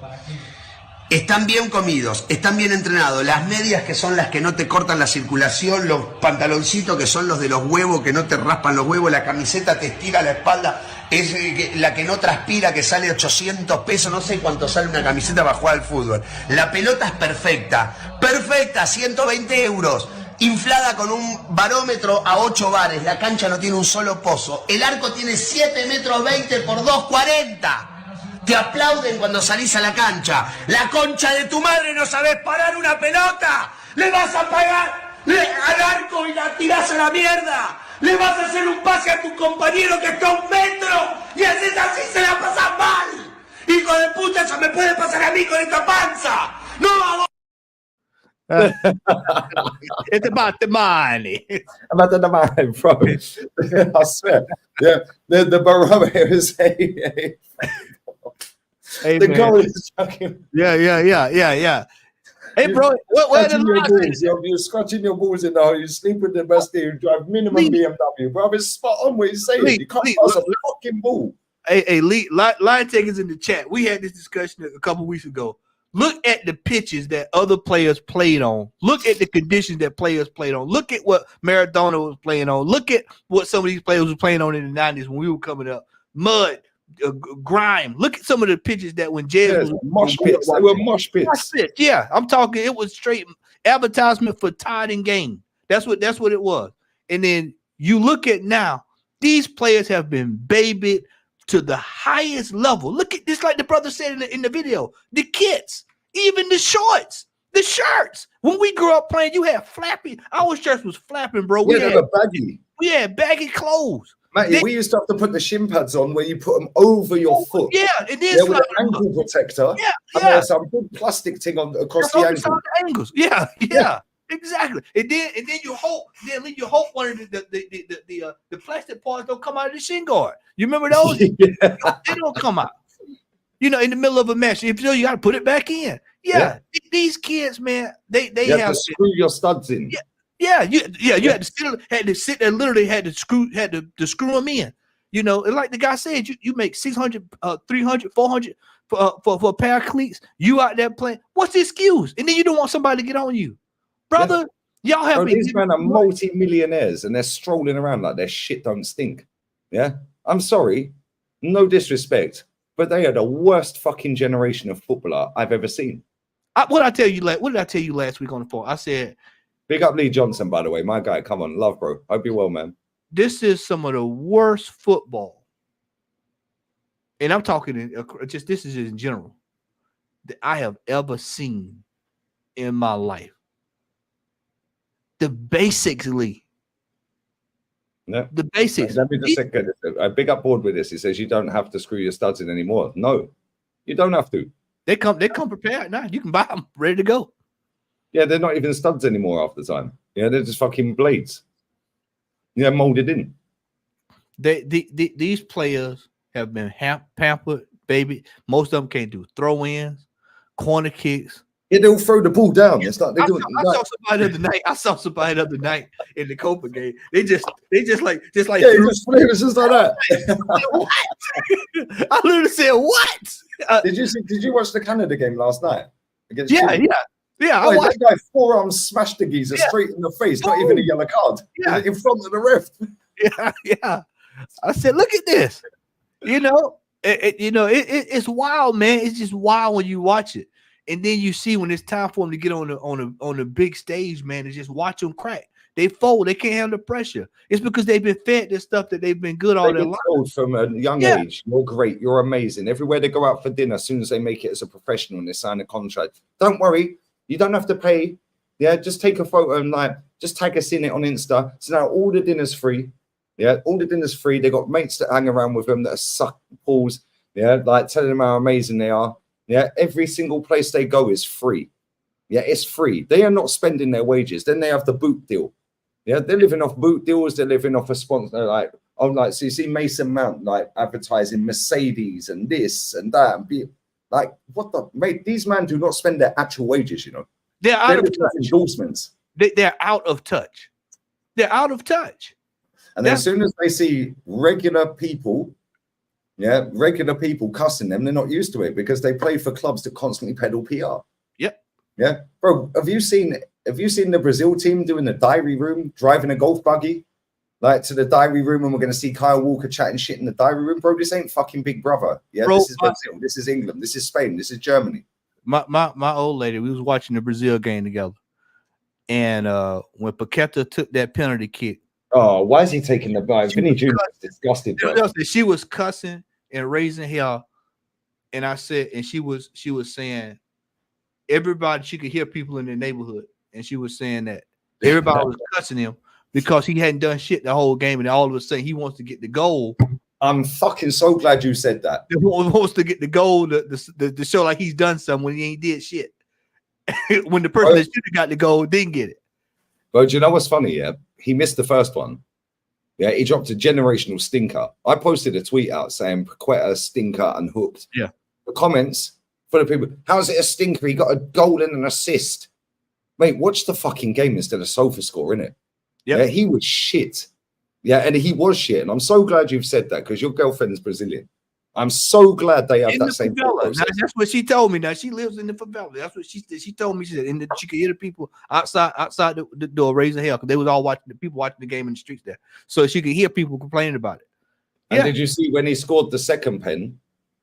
Están bien comidos, están bien entrenados. Las medias, que son las que no te cortan la circulación, los pantaloncitos, que son los de los huevos, que no te raspan los huevos, la camiseta te estira la espalda, es la que no transpira, que sale 800 pesos, no sé cuánto sale una camiseta para jugar al fútbol. La pelota es perfecta, 120 euros. Inflada con un barómetro a 8 bares, la cancha no tiene un solo pozo, el arco tiene 7,20 metros por 2,40. Te aplauden cuando salís a la cancha. La concha de tu madre, no sabés parar una pelota. Le vas a pagar al arco y la tirás a la mierda. Le vas a hacer un pase a tu compañero que está a 1 metro y haces así, se la pasas mal. Hijo de puta, eso me puede pasar a mí con esta panza. No, it's about the money. About the money, bro. I swear. Yeah, the barometer is Hey, the man. goal is fucking. Yeah. Hey, bro, what you're scratching your balls in the hole. You sleep with the best day. You drive minimum BMW, bro. It's spot on what you're saying. You can't pass a fucking ball. Hey, line takers in the chat. We had this discussion a couple weeks ago. Look at the pitches that other players played on. Look at the conditions that players played on. Look at what Maradona was playing on. Look at what some of these players were playing on in the 90s when we were coming up. mud, grime. Look at some of the pictures that when Jed was mosh pits. They were mosh pits. Yeah, I'm talking. It was straight advertisement for Tide and Game. That's what it was. And then you look at now, these players have been babied to the highest level. Look at this, like the brother said in the video. The kits, even the shorts, the shirts. When we grew up playing, you had flappy. Our shirts was flapping, bro. They were baggy. We had baggy clothes. Mate, we used to have to put the shin pads on where you put them over your foot. Yeah, it is. With an ankle protector. Yeah, and there's some big plastic thing on across the ankles. Yeah. Exactly. And then you hope one of the plastic parts don't come out of the shin guard. You remember those? They don't come out. In the middle of a match. If you got to put it back in. Yeah. These kids, man, they have to screw your studs in. You had to sit there, literally had to screw them in. And like the guy said, you make 600, 300, 400 for a pair of cleats. You out there playing. What's the excuse? And then you don't want somebody to get on you. Brother, y'all have these men are multi-millionaires and they're strolling around like their shit don't stink. Yeah. I'm sorry, no disrespect, but they are the worst fucking generation of footballer I've ever seen. What did I tell you last week on the phone? I said, big up Lee Johnson, by the way. My guy, come on, love, bro. Hope you're well, man. This is some of the worst football, and I'm talking this is in general, that I have ever seen in my life. The basics, Lee. No. The basics. Let me just say, I big up board with this. He says you don't have to screw your studs in anymore. No, you don't have to. They come prepared now. You can buy them ready to go. Yeah, they're not even studs anymore half the time. Yeah, they're just fucking blades. Yeah, molded in. These players have been pampered, baby. Most of them can't do throw-ins, corner kicks. Yeah, they'll throw the ball down. It's like I saw somebody the other night in the Copa game. They just like yeah, just like that. What? I literally said what? Did you watch the Canada game last night against Chile? Yeah. Oh, that guy forearm smashed the geezer straight in the face. Not even a yellow card. Yeah, in front of the ref. Yeah. I said, look at this. It's wild, man. It's just wild when you watch it. And then you see when it's time for them to get on the big stage, man, and just watch them crack. They fold. They can't handle the pressure. It's because they've been fed this stuff that they've been good all their life. Told from a young age, you're great, you're amazing. Everywhere they go out for dinner, as soon as they make it as a professional and they sign a contract, don't worry, you don't have to pay. Yeah, just take a photo and just tag us in it on Insta. So now all the dinner's free. Yeah, all the dinner's free. They got mates that hang around with them that are suck balls. Yeah, telling them how amazing they are. Yeah, every single place they go is free. Yeah, it's free. They are not spending their wages. Then they have the boot deal. Yeah, they're living off boot deals. They're living off a sponsor. So you see Mason Mount advertising Mercedes and this and that. And what the mate? These men do not spend their actual wages. They're out of touch. Endorsements. They're out of touch. They're out of touch. And then as soon as they see regular people cussing them, they're not used to it because they play for clubs that constantly peddle PR. Yep. Yeah, bro. Have you seen the Brazil team doing the diary room, driving a golf buggy, to the diary room, and we're going to see Kyle Walker chatting shit in the diary room, bro? This ain't fucking Big Brother. Yeah, bro, this is Brazil. This is England. This is Spain. This is Germany. My old lady, we was watching the Brazil game together, and when Paqueta took that penalty kick. Oh, why is he taking the ball? Vinny Jr. is disgusted, bro. She was cussing and raising hell, and I said, and she was saying, everybody, she could hear people in the neighborhood, and she was saying that everybody was cussing him because he hadn't done shit the whole game, and all of a sudden he wants to get the goal. I'm fucking so glad you said that. He wants to get the goal to show like he's done something when he ain't did shit. When the person that should have got the goal didn't get it. But you know what's funny? Yeah, he missed the first one. Yeah, he dropped a generational stinker. I posted a tweet out saying Paqueta stinker unhooked. Yeah. The comments for the people, how's it a stinker? He got a goal and an assist. Mate, watch the fucking game instead of sofa score, innit? Yep. Yeah, he was shit. Yeah, and he was shit. And I'm so glad you've said that because your girlfriend's Brazilian. I'm so glad they have that same favela. Now, that's what she told me. Now she lives in the favela. That's what she told me. She said, and she could hear the people outside the door raising hell because they was all watching the game in the streets there. So she could hear people complaining about it. And did you see when he scored the second pen?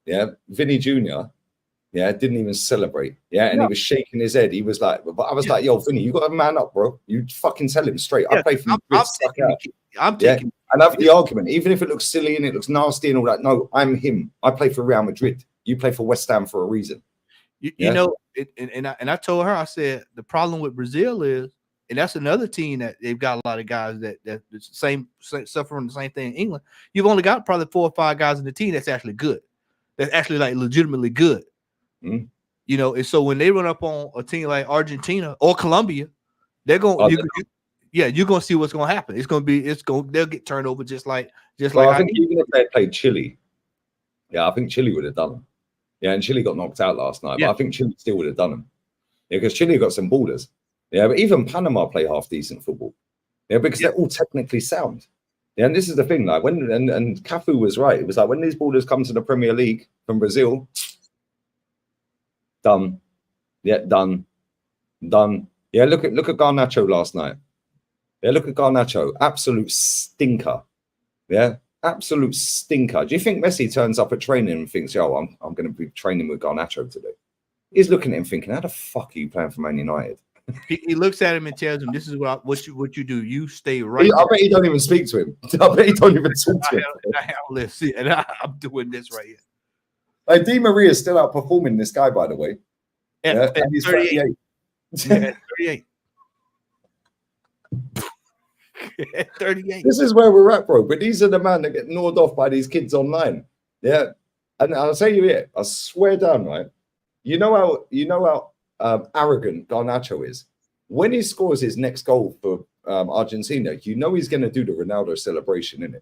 Yeah, Vinny Jr. Yeah, didn't even celebrate. Yeah, and he was shaking his head. He was like, but I was like, yo, Vinny, you got to man up, bro. You fucking tell him straight. I play for you. I'm taking. And I have the argument, even if it looks silly and it looks nasty and all that. No, I'm him. I play for Real Madrid. You play for West Ham for a reason. You know, and I told her, I said the problem with Brazil is, and that's another team that they've got a lot of guys that suffer from the same thing in England. You've only got probably 4 or 5 guys in the team that's actually good. That's actually like legitimately good. Mm. You know, and so when they run up on a team like Argentina or Colombia, they're going you're gonna see what's gonna happen. They'll get turned over just like I think even if they played Chile, I think Chile would have done them. Yeah, and Chile got knocked out last night, but I think Chile still would have done them. Yeah, because Chile got some ballers. Yeah, but even Panama play half decent football. Yeah, because they're all technically sound. Yeah, and this is the thing, like when and Cafu was right. It was like when these ballers come to the Premier League from Brazil, done. Yeah, done. Yeah, look at Garnacho last night. Yeah, look at Garnacho, absolute stinker. Yeah, absolute stinker. Do you think Messi turns up at training and thinks, yo, I'm going to be training with Garnacho today? He's looking at him thinking, how the fuck are you playing for Man United? He looks at him and tells him, "This is what you do. You stay right." I bet he don't even speak to him. I bet he don't even talk to him. Let's see, and I'm doing this right here. Like Di Maria is still outperforming this guy, by the way. At and he's 38. At 38. At 38. This is where we're at, bro. But these are the men that get gnawed off by these kids online. Yeah, and I'll tell you it. I swear down, right? You know how arrogant Garnacho is. When he scores his next goal for Argentina, you know he's going to do the Ronaldo celebration, innit?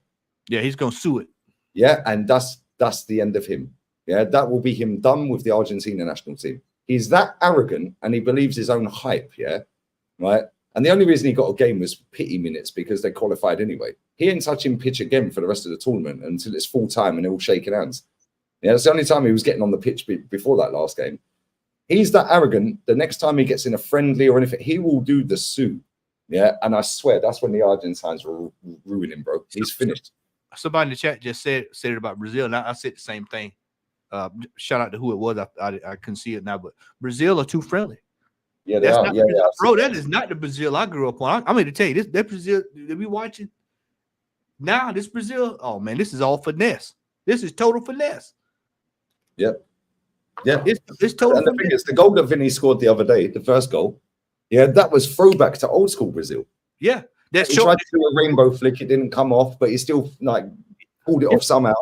Yeah, he's going to sue it. Yeah, and that's the end of him. Yeah, that will be him done with the Argentina national team. He's that arrogant and he believes his own hype, yeah? Right? And the only reason he got a game was pity minutes because they qualified anyway. He ain't touching pitch again for the rest of the tournament until it's full time and they're all shaking hands. Yeah, it's the only time he was getting on the pitch before that last game. He's that arrogant. The next time he gets in a friendly or anything, he will do the sue. Yeah, and I swear that's when the Argentines will ruin him, bro. He's finished. Somebody in the chat just said it about Brazil, and I said the same thing. Shout out to who it was. I couldn't see it now, but Brazil are too friendly. Yeah, they are. Yeah, bro, that is not the Brazil I grew up on. I'm going to tell you, that Brazil that we watching now, this Brazil, oh man, this is all finesse. This is total finesse. Yep. Yeah, it's total. And the thing is, the goal that Vinny scored the other day, the first goal, yeah, that was throwback to old school Brazil. Yeah, he tried to do a rainbow flick, it didn't come off, but he still like pulled it off somehow.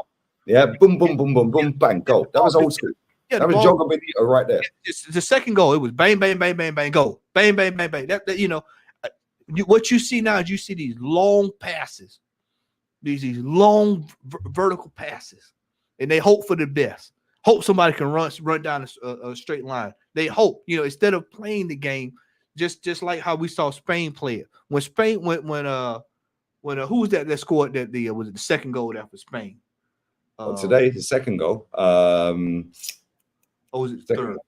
Yeah, boom, boom, boom, boom, boom, bang, goal. That was old school. Yeah, that was Jogo Benito right there. The second goal, it was bang, bang, bang, bang, bang, goal, bang, bang, bang, bang. That you know, what you see now is you see these long passes, these long vertical passes, and they hope for the best. Hope somebody can run down a straight line. They hope, you know, instead of playing the game, just like how we saw Spain play it. When Spain when who was that scored that was it the second goal after Spain? Today, the second goal. Or was it the third? It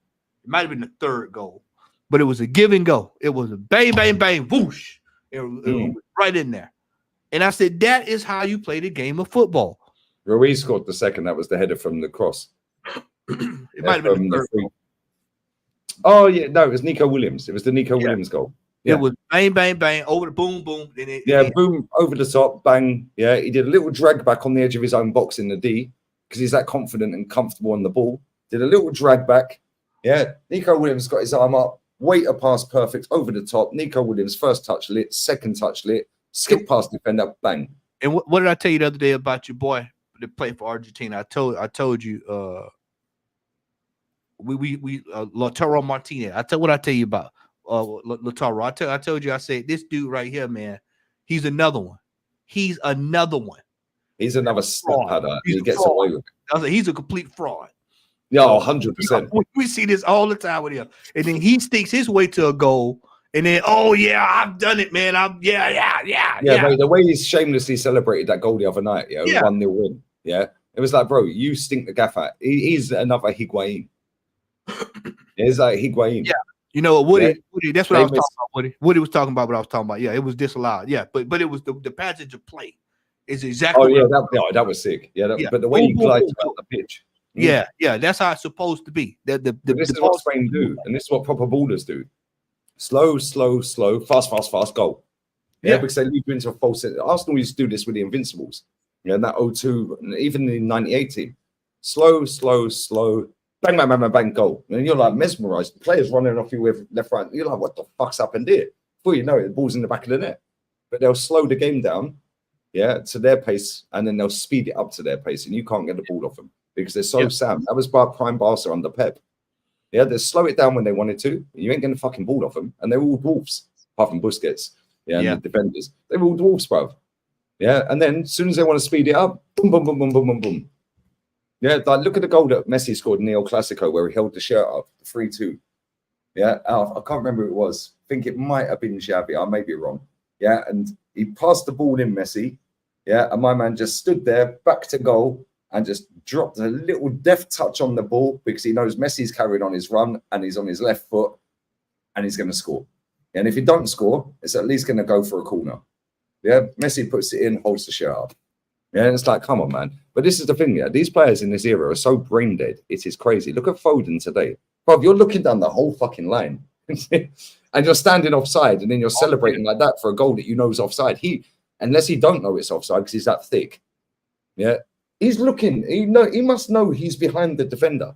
might have been the third goal, but it was a give and go. It was a bang, bang, bang, whoosh. It was right in there. And I said, that is how you play the game of football. Ruiz scored the second. That was the header from the cross. It might have been the third. Oh yeah, no, it was Nico Williams. It was the Nico Williams goal. Yeah. It was bang, bang, bang, over the boom, boom. Boom, over the top, bang. Yeah, he did a little drag back on the edge of his own box in the D because he's that confident and comfortable on the ball. Did a little drag back. Yeah, Nico Williams got his arm up, waiter pass perfect, over the top. Nico Williams, first touch lit, second touch lit, skip past defender, bang. And what did I tell you the other day about your boy that played for Argentina? I told you Lautaro Martinez. What I tell you about Lautaro. I told you, I said this dude right here, man, he's another one. He's another one. He's another step he gets away with it. I was like, he's a complete fraud. Yeah, 100%. We see this all the time with him. And then he sticks his way to a goal. And then, oh yeah, I've done it, man. Yeah. Mate, the way he shamelessly celebrated that goal the other night, 1-0 win. Yeah. It was like, bro, you stink the gaff out. He's another Higuain. He's like Higuain. Yeah. You know what, Woody, that's what I was talking about, Woody. Woody was talking about what I was talking about. Yeah, it was disallowed. Yeah, but it was the passage of play. Is exactly. Oh yeah, that was sick. Yeah, but the way he glides about the pitch. Yeah, that's how it's supposed to be. This is what Spain do, and this is what proper ballers do. Slow, fast, goal. Yeah, because they lead you into a false. Arsenal used to do this with the Invincibles. Yeah, and that 0-2, and even the 98 team. Slow, bang, goal. And you're like mesmerized. The players running off you with left, right. You're like, what the fuck's happened here? Before you know it, the ball's in the back of the net. But they'll slow the game down, to their pace, and then they'll speed it up to their pace, and you can't get the ball off them because they're so sound. That was by prime Barca under Pep. Yeah, they slow it down when they wanted to. You ain't getting the fucking ball off them, and they're all dwarfs, apart from Busquets. And the defenders. They're all dwarfs, bruv. Yeah, and then as soon as they want to speed it up, boom. Yeah, like look at the goal that Messi scored in the El Clasico where he held the shirt up, 3-2. Yeah, I can't remember who it was. I think it might have been Xavi. I may be wrong. Yeah, and he passed the ball in Messi. Yeah, and my man just stood there, back to goal, and just dropped a little deft touch on the ball because he knows Messi's carried on his run and he's on his left foot and he's going to score. And if he don't score, it's at least going to go for a corner. Yeah, Messi puts it in, holds the shirt up. Yeah, and it's like, come on, man. But this is the thing, these players in this era are so brain dead. It is crazy. Look at Foden today. Bro, you're looking down the whole fucking line and you're standing offside and then you're celebrating like that for a goal that you know is offside. Unless he don't know it's offside because he's that thick. Yeah, he's looking. He must know he's behind the defender.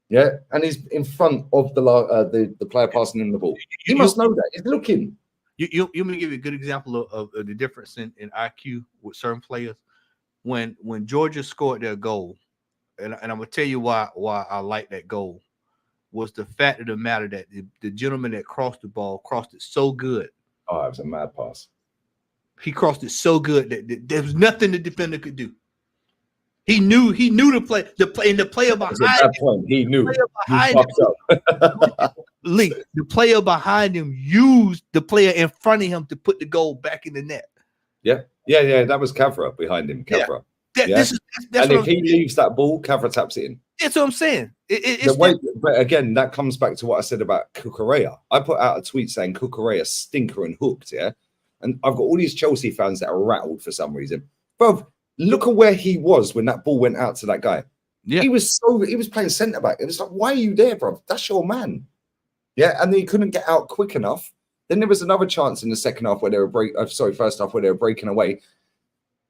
Yeah, and he's in front of the player passing him the ball. He must know that. He's looking. You let me give you a good example of the difference in IQ with certain players. When Georgia scored their goal, and I'm gonna tell you why I like that goal, was the fact of the matter that the gentleman that crossed the ball crossed it so good. Oh, it was a mad pass. He crossed it so good that there was nothing the defender could do. He knew the play, and the player behind him. He knew. Lee, the player behind him used the player in front of him to put the goal back in the net. Yeah. That was Cavra behind him. Cavra. That's and if he leaves that ball, Cavra taps it in. That's what I'm saying. But again, that comes back to what I said about Cucurella. I put out a tweet saying Cucurella stinker and hooked. Yeah, and I've got all these Chelsea fans that are rattled for some reason. Bro, look at where he was when that ball went out to that guy. Yeah, he was playing centre back. It was like, why are you there, bro? That's your man. Yeah, and then he couldn't get out quick enough. Then there was another chance in the second half where they were first half where they were breaking away.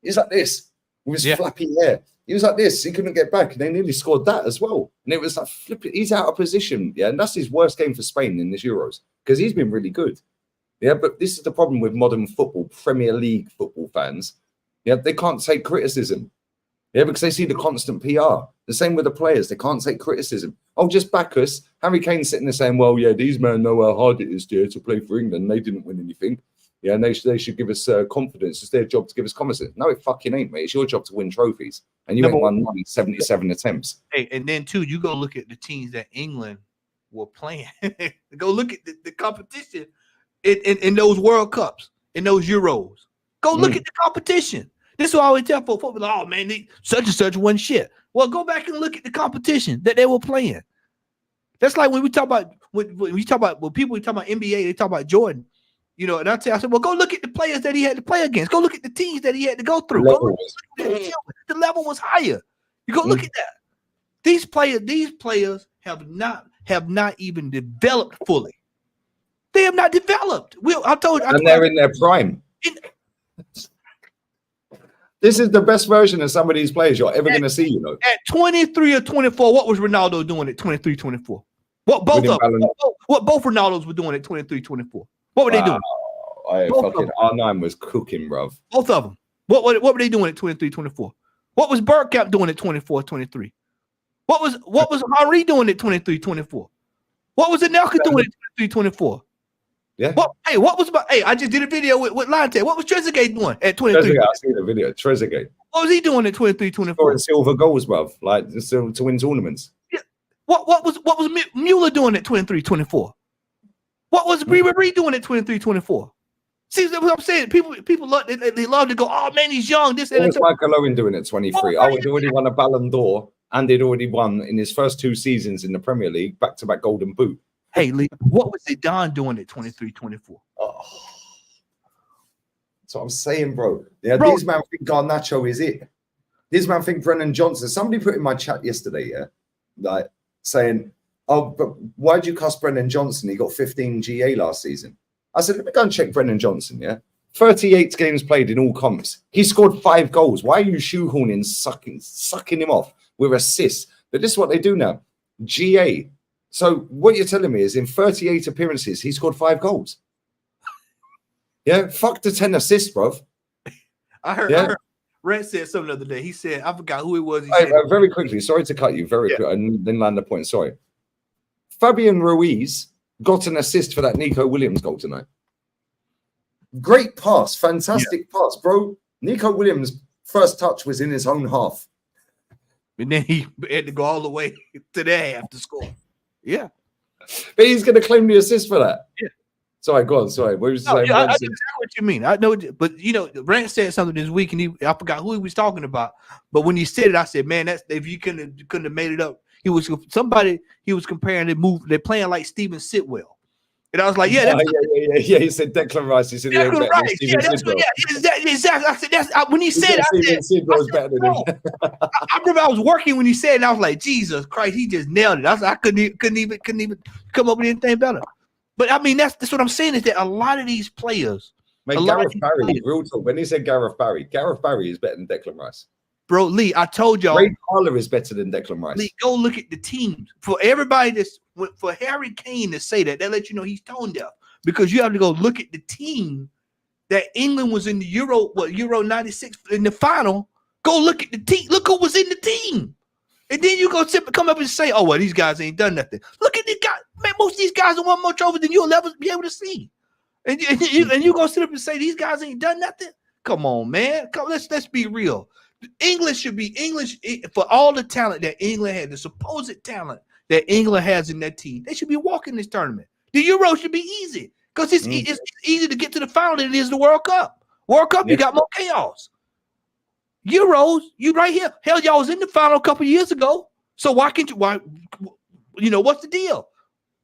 He's like this with his flappy hair. He was like this. He couldn't get back, and they nearly scored that as well. And it was like flipping. He's out of position. Yeah, and that's his worst game for Spain in this Euros because he's been really good. Yeah, but this is the problem with modern football, Premier League football fans. Yeah, they can't take criticism. Yeah, because they see the constant PR. The same with the players. They can't take criticism. Oh, just back us. Harry Kane sitting there saying, well, yeah, these men know how hard it is to play for England. They didn't win anything. Yeah, and they should give us confidence. It's their job to give us confidence. No, it fucking ain't, mate. It's your job to win trophies. And you ain't won 77 attempts. Hey, and then, too, you go look at the teams that England were playing. Go look at the competition in those World Cups, in those Euros. Go look at the competition. This is what I always tell football. Oh, man, such and such won shit. Well, go back and look at the competition that they were playing. That's like when we talk about when people talk about NBA, they talk about Jordan. You know, and I said, well, go look at the players that he had to play against. Go look at the teams that he had to go through. The level was higher. You go look at that. These players have not even developed fully. They have not developed. They're in their prime. This is the best version of some of these players you're ever going to see, you know. At 23 or 24, what was Ronaldo doing at 23, 24? What both Ronaldos were doing at 23, 24? What were they doing? R9 was cooking, bruv. Both of them. What were they doing at 23, 24? What was Bergkamp doing at 24, 23? What was Henry doing at 23, 24? What was Anelka doing at 23, 24? Yeah. I just did a video with Lante. What was Trezeguet doing at 23? I see the video. Trezeguet. What was he doing at 23, 24? Scoring silver goals, bruv. Like to win tournaments. Yeah. What was Mueller doing at 23, 24? What was Ribéry doing at 23, 24? See what I'm saying? People love to go, oh man, he's young. This what was Michael Owen doing at 23? He'd already won a Ballon d'Or and he'd already won in his first 2 seasons in the Premier League, back-to-back Golden Boot. Hey, Lee, what was Zidane doing at 23, 24? That's what I'm saying, bro. Yeah, Bro. these man think Garnacho is it. These man think Brennan Johnson. Somebody put in my chat yesterday, yeah, like saying, "Oh, but why'd you cuss Brennan Johnson? He got 15 GA last season." I said, "Let me go and check Brennan Johnson." Yeah, 38 games played in all comps. He scored 5 goals. Why are you shoehorning, sucking him off with assists? But this is what they do now. GA. So what you're telling me is in 38 appearances, he scored 5 goals. Yeah, fuck the 10 assists, bro. I heard Red said something the other day. He said, I forgot who it was. He said, very quickly, sorry to cut you very quick and then land the point. Sorry. Fabian Ruiz got an assist for that Nico Williams goal tonight. Great pass, fantastic pass, bro. Nico Williams' first touch was in his own half. And then he had to go all the way to the half to score. Yeah. But he's going to claim the assist for that. Yeah. Sorry, go on. Sorry. What was I know exactly what you mean. I know, but you know, Rand said something this week, and I forgot who he was talking about. But when he said it, I said, "Man, that's if you couldn't have made it up." He was comparing the move. They're playing like Steven Sitwell, and I was like, "Yeah, He said Declan Rice. He said Declan Rice. Exactly. I said that's when he said. I said, better than him. I remember I was working when he said, it, and I was like, "Jesus Christ, he just nailed it." I couldn't even come up with anything better. But I mean, that's what I'm saying is that a lot of these players, Gareth Barry, real talk. When he said Gareth Barry is better than Declan Rice. Bro, Lee, I told y'all. Ray Parler is better than Declan Rice. Lee, go look at the teams. For everybody for Harry Kane to say that let you know he's tone deaf because you have to go look at the team that England was in the Euro 96 in the final. Go look at the team. Look who was in the team. And then you come up and say, "Oh, well, these guys ain't done nothing." Look at these guys. Man, most of these guys have won more trophies than you'll ever be able to see. And you gonna sit up and say these guys ain't done nothing? Come on, man. Let's be real. English should be English for all the talent that England had, the supposed talent that England has in that team. They should be walking this tournament. The Euro should be easy because it's easy to get to the final than it is the World Cup. World Cup, you got more chaos. Euros, you right here. Hell, y'all was in the final a couple years ago. So why can't you? Why? You know what's the deal?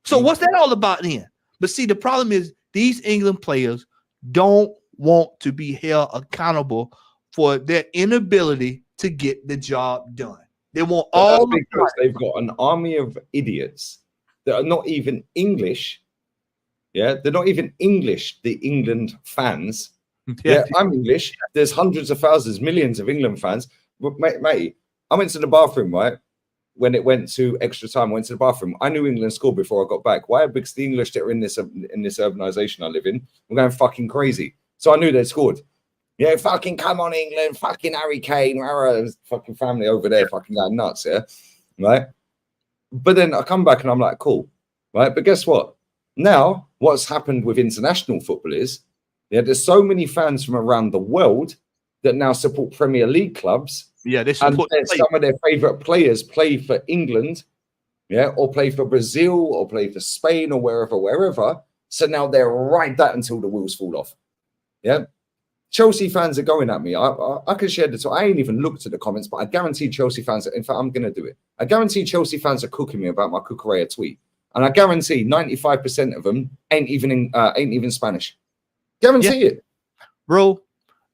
So what's that all about then? But see, the problem is these England players don't want to be held accountable for their inability to get the job done. They want all because they've got an army of idiots that are not even English. Yeah, they're not even English. The England fans. Yeah, I'm English. There's hundreds of thousands, millions of England fans. Mate, I went to the bathroom, right? When it went to extra time, I went to the bathroom. I knew England scored before I got back. Why? Because the English that are in this urbanization I live in, we're going fucking crazy. So I knew they scored. Yeah, fucking come on, England, fucking Harry Kane, fucking family over there, fucking going nuts, yeah, right? But then I come back and I'm like, cool, right? But guess what? Now, what's happened with international football is, there's so many fans from around the world that now support Premier League clubs. Yeah, they support some of their favorite players play for England, yeah, or play for Brazil, or play for Spain, or wherever. So now they're right that until the wheels fall off. Yeah, Chelsea fans are going at me. I can share this. I ain't even looked at the comments, but I guarantee Chelsea fans. In fact, I'm going to do it. I guarantee Chelsea fans are cooking me about my Cucurella tweet, and I guarantee 95% of them ain't even Spanish. Guarantee it, bro.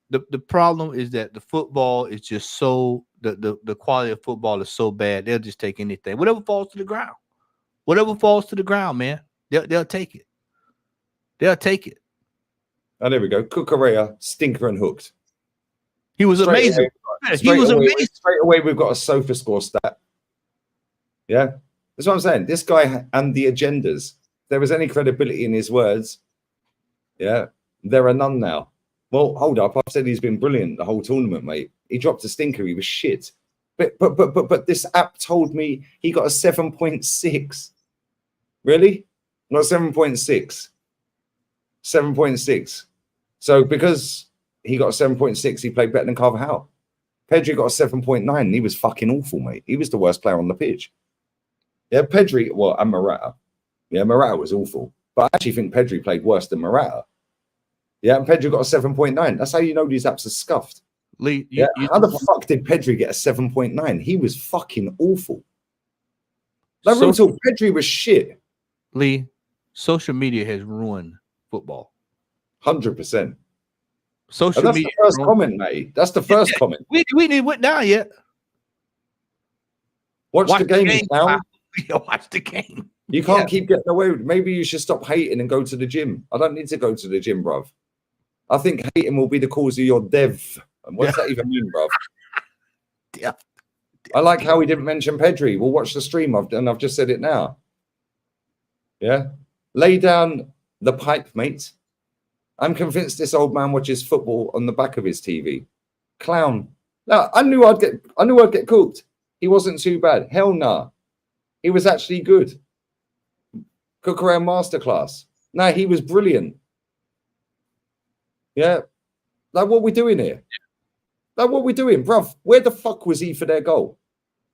The problem is that the football is just so the quality of football is so bad. They'll just take anything, whatever falls to the ground. Whatever falls to the ground, man. They'll take it. They'll take it. Oh, there we go. Cucurella, stinker and hooked. He was amazing. Amazing. Straight away, we've got a sofa score stat. Yeah, that's what I'm saying. This guy and the agendas. If there was any credibility in his words, yeah, there are none now. Well, hold up. I've said he's been brilliant the whole tournament, mate. He dropped a stinker. He was shit. But this app told me he got a 7.6. Really? Not 7.6. 7.6. So because he got a 7.6, he played better than Carvajal. Pedri got a 7.9, and he was fucking awful, mate. He was the worst player on the pitch. Yeah, Pedri, and Morata. Yeah, Morata was awful. But I actually think Pedri played worse than Morata. Yeah, and Pedri got a 7.9. That's how you know these apps are scuffed. Lee, how the fuck did Pedri get a 7.9? He was fucking awful. Like, real talk, Pedri was shit. Lee, social media has ruined football. 100%. Social that's media. the first comment, mate. That's the first comment. We didn't went down yet. Watch the game now. Watch the game. You can't keep getting away with it. Maybe you should stop hating and go to the gym. I don't need to go to the gym, bruv. I think hating will be the cause of your dev. And what does that even mean, bruv? Yeah. I like how he didn't mention Pedri. We'll watch the stream, and I've just said it now. Yeah? Lay down the pipe, mate. I'm convinced this old man watches football on the back of his TV. Clown. No, I knew I'd get cooked. He wasn't too bad. Hell nah. He was actually good. Cucurella masterclass. No, he was brilliant. Yeah. Like, what we doing here? Like, what we doing, bruv? Where the fuck was he for their goal?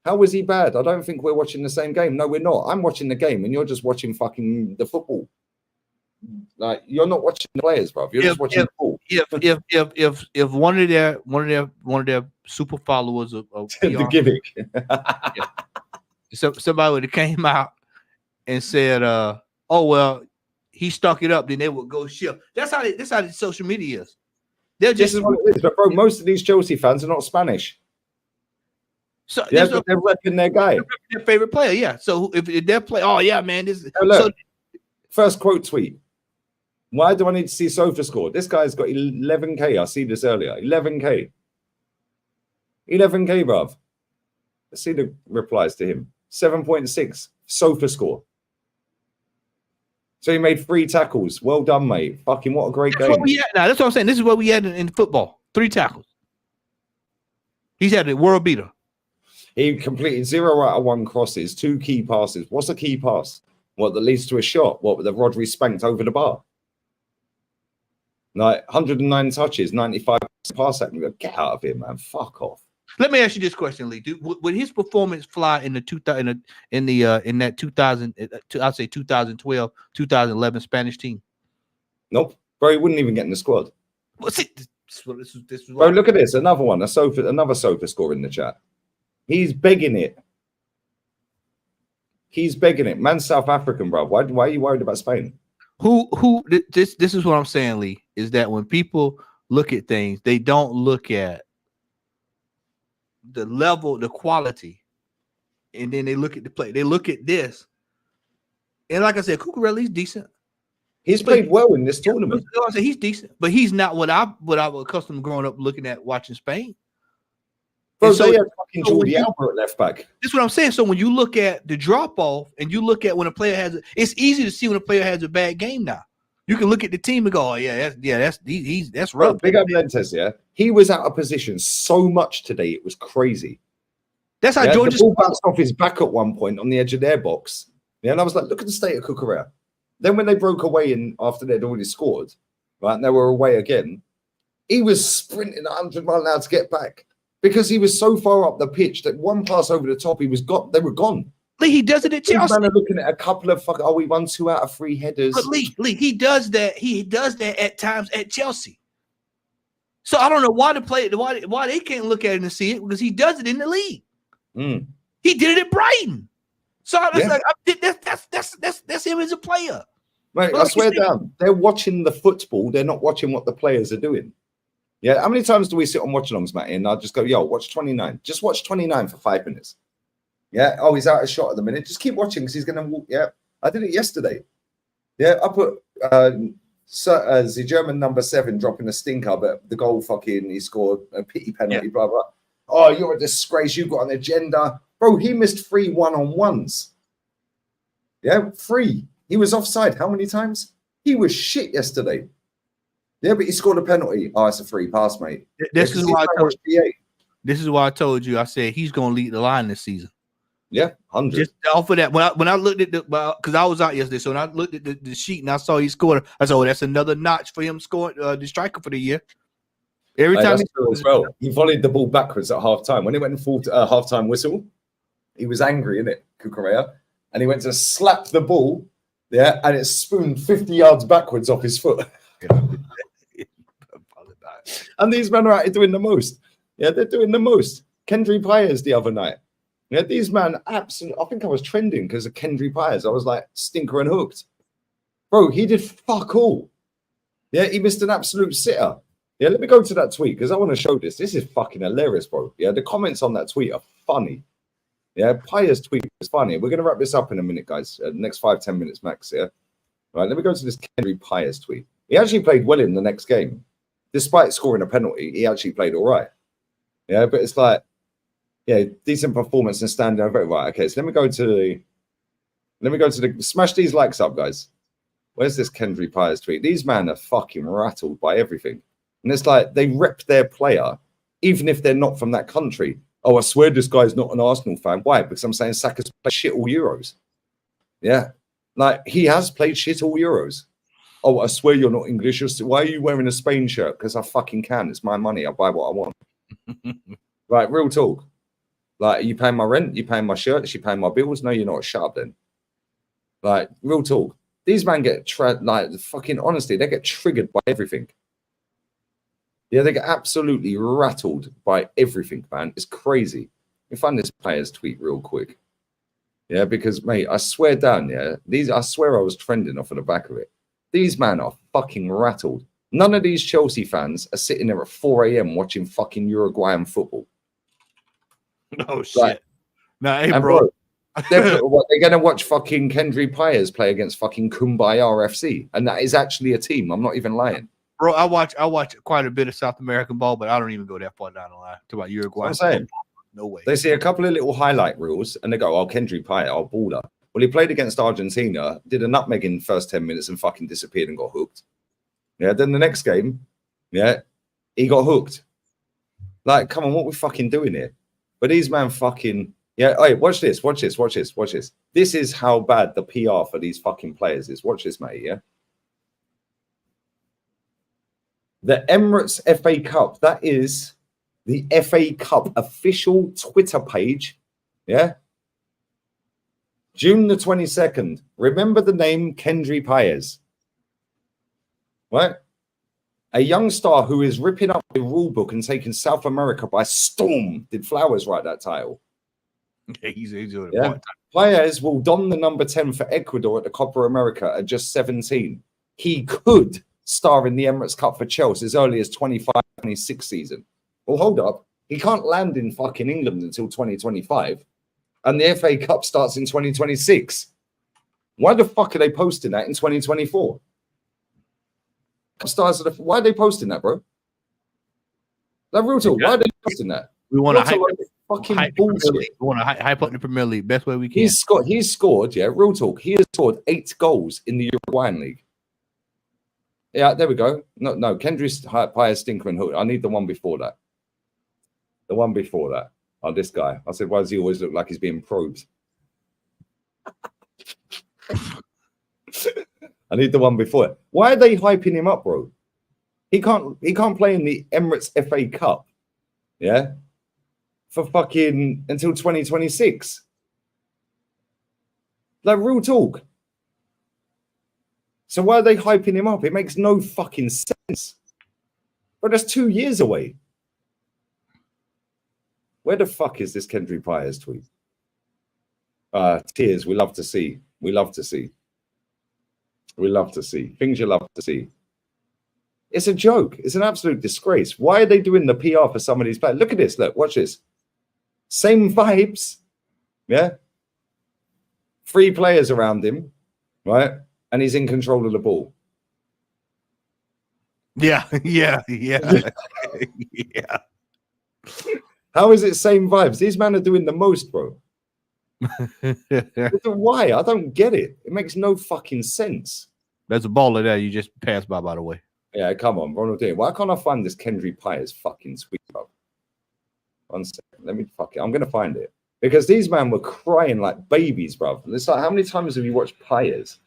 How was he bad? I don't think we're watching the same game. No, we're not. I'm watching the game, and you're just watching fucking the football. Like, you're not watching the players, bruv. You're just watching the ball. If one of their super followers of the gimmick. So somebody would have came out and said, "Oh well, he stuck it up," then they would go shift. That's how the social media is. They're just this is what it is, but bro, most of these Chelsea fans are not Spanish. So yeah, but they're repping their guy, their favorite player. Yeah. So if they're play, oh yeah, man, this is look, first quote tweet. Why do I need to see Sofa score? This guy's got 11K. I see this earlier. 11K. 11K, bruv. Let's see the replies to him. 7.6 Sofa score. So he made 3 tackles. Well done, mate. Fucking what a great game. What we had now. That's what I'm saying. This is what we had in football. 3 tackles. He's had a world beater. He completed 0 out of 1 crosses, 2 key passes. What's a key pass? What, that leads to a shot? What, the Rodri spanked over the bar? Like 109 touches, 95 pass accuracy. Get out of here, man. Fuck off. Let me ask you this question, Lee. Would his performance fly in the 2000 in that 2000? I'd say 2012, 2011 Spanish team. Nope, bro. He wouldn't even get in the squad. What's it? This is bro, look at this. Another one. Another Sofa score in the chat. He's begging it. He's begging it. Man, South African, bro. Why are you worried about Spain? This is what I'm saying, Lee, is that when people look at things, they don't look at the level, the quality, and then they look at the play. They look at this. And like I said, Cucurella, he's decent. He's played well in this tournament. I said he's decent, but he's not what I was accustomed growing up looking at watching Spain. Bro, so, they had fucking Jordi Alba at left back. That's what I'm saying. So when you look at the drop off and you look at when a player has, it's easy to see when a player has a bad game now. You can look at the team and go, oh, that's rough. Big up Lentes, yeah. He was out of position so much today, it was crazy. That's how Georgia. The ball bounced off his back at one point on the edge of their box. Yeah, and I was like, look at the state of Cucurella. Then when they broke away after they'd already scored, right, and they were away again, he was sprinting 100 miles an hour to get back. Because he was so far up the pitch that one pass over the top, they were gone. Lee, he does it at Chelsea. Man are looking at a couple of we won 2 out of 3 headers. But Lee, he does that. He does that at times at Chelsea. So I don't know why why they can't look at it and see it, because he does it in the league. He did it at Brighton. So that's him as a player. Mate, I swear down, they're watching the football. They're not watching what the players are doing. Yeah, how many times do we sit on watch-alongs, Matty, and I'll just go, yo, watch 29. Just watch 29 for 5 minutes. Yeah, oh, he's out of shot at the minute. Just keep watching because he's going to walk. Yeah, I did it yesterday. Yeah, I put the German number 7 dropping a stinker, but the goal he scored a pity penalty, blah, blah. Oh, you're a disgrace. You've got an agenda. Bro, he missed 3 one-on-ones. Yeah, 3. He was offside. How many times? He was shit yesterday. Yeah, but he scored a penalty. Oh, it's a free pass, mate. This is why I told you. I said he's going to lead the line this season. Yeah, 100. Just off of that. When I looked at because I was out yesterday, so when I looked at the sheet and I saw he scored, I said, "Oh, that's another notch for him scoring the striker for the year." Every time he volleyed the ball backwards at half time. When he went in full half-time whistle, he was angry, innit, Cucurella, and he went to slap the ball, yeah, and it spooned 50 yards backwards off his foot. And these men are out here doing the most. Yeah, they're doing the most. Kendry Pires the other night. Yeah, these men absolutely. I think I was trending because of Kendry Pires. I was like stinker and hooked. Bro, he did fuck all. Yeah, he missed an absolute sitter. Yeah, let me go to that tweet because I want to show this. This is fucking hilarious, bro. Yeah, the comments on that tweet are funny. Yeah, Pia's tweet is funny. We're going to wrap this up in a minute, guys. Next 5-10 minutes max, yeah? Right, let me go to this Henry Pia's tweet. He actually played well in the next game. Despite scoring a penalty, he actually played all right. Yeah, but it's like, yeah, decent performance and standing over. Right, okay, so let me go to the smash these likes up, guys. Where's this Kendry Pia's tweet? These men are fucking rattled by everything. And it's like they rep their player, even if they're not from that country. Oh, I swear this guy's not an Arsenal fan. Why? Because I'm saying Saka's played shit all Euros. Yeah. Like, he has played shit all Euros. Oh, I swear you're not English. Why are you wearing a Spain shirt? Because I fucking can. It's my money. I'll buy what I want. Right, real talk. Like, are you paying my rent? You paying my shirts? You paying my bills? No, you're not. Shut up then. Like, real talk. These men get, like, fucking honestly, they get triggered by everything. Yeah, they get absolutely rattled by everything, man. It's crazy. Let me find this player's tweet real quick. Yeah, because, mate, I swear down, yeah, I swear I was trending off of the back of it. These men are fucking rattled. None of these Chelsea fans are sitting there at 4 a.m. watching fucking Uruguayan football. Oh, shit. Like, nah, hey, bro. They're going to watch fucking Kendry Pia's play against fucking Kumbaya FC. And that is actually a team. I'm not even lying. Bro, I watch quite a bit of South American ball, but I don't even go that far down the line. Talk about Uruguay. I'm saying. No way. They see a couple of little highlight reels and they go, oh, Kendry Pia, oh, baller. Well, he played against Argentina, did a nutmeg in the first 10 minutes and fucking disappeared and got hooked. Yeah, then the next game, yeah, he got hooked. Like, come on, what we fucking doing here? But these man fucking, yeah, hey, watch this, watch this, watch this, watch this. This is how bad the PR for these fucking players is. Watch this, mate, yeah? The Emirates FA Cup, that is the FA Cup official Twitter page, yeah? June the 22nd. Remember the name Kendry Pia's. Right? A young star who is ripping up the rule book and taking South America by storm. Did Flowers write that title? Yeah, he's doing yeah. Pia's will don the number 10 for Ecuador at the Copa America at just 17. He could star in the Emirates Cup for Chelsea as early as 25-26 season. Well, hold up. He can't land in fucking England until 2025. And the FA Cup starts in 2026. Why the fuck are they posting that in 2024? Why are they posting that, bro? Like, real talk, why are they posting that? We want to hype bullshit. We want to hype up the Premier League best way we can. He's scored, yeah, real talk. He has scored 8 goals in the Uruguayan League. Yeah, there we go. No, Kendry Pia's stinker and hook. I need the one before that. The one before that. Oh, this guy. I said, why does he always look like he's being probed? I need the one before it. Why are they hyping him up, bro? He can't play in the Emirates FA Cup, yeah, for fucking until 2026. Like, real talk. So why are they hyping him up? It makes no fucking sense. But that's 2 years away. Where the fuck is this Kendry Pia's tweet? Tears, we love to see. We love to see. We love to see. Things you love to see. It's a joke. It's an absolute disgrace. Why are they doing the PR for some of these players? Look at this. Look, watch this. Same vibes. Yeah. 3 players around him, right? And he's in control of the ball. Yeah. Yeah. Yeah. How is it same vibes? These men are doing the most, bro. Why? I don't get it. It makes no fucking sense. There's a baller there you just passed by the way. Yeah, come on, Ronald. Why can't I find this Kendry Pia's fucking tweet, bro? 1 second. Let me I'm going to find it. Because these men were crying like babies, bro. It's like, how many times have you watched Pia's?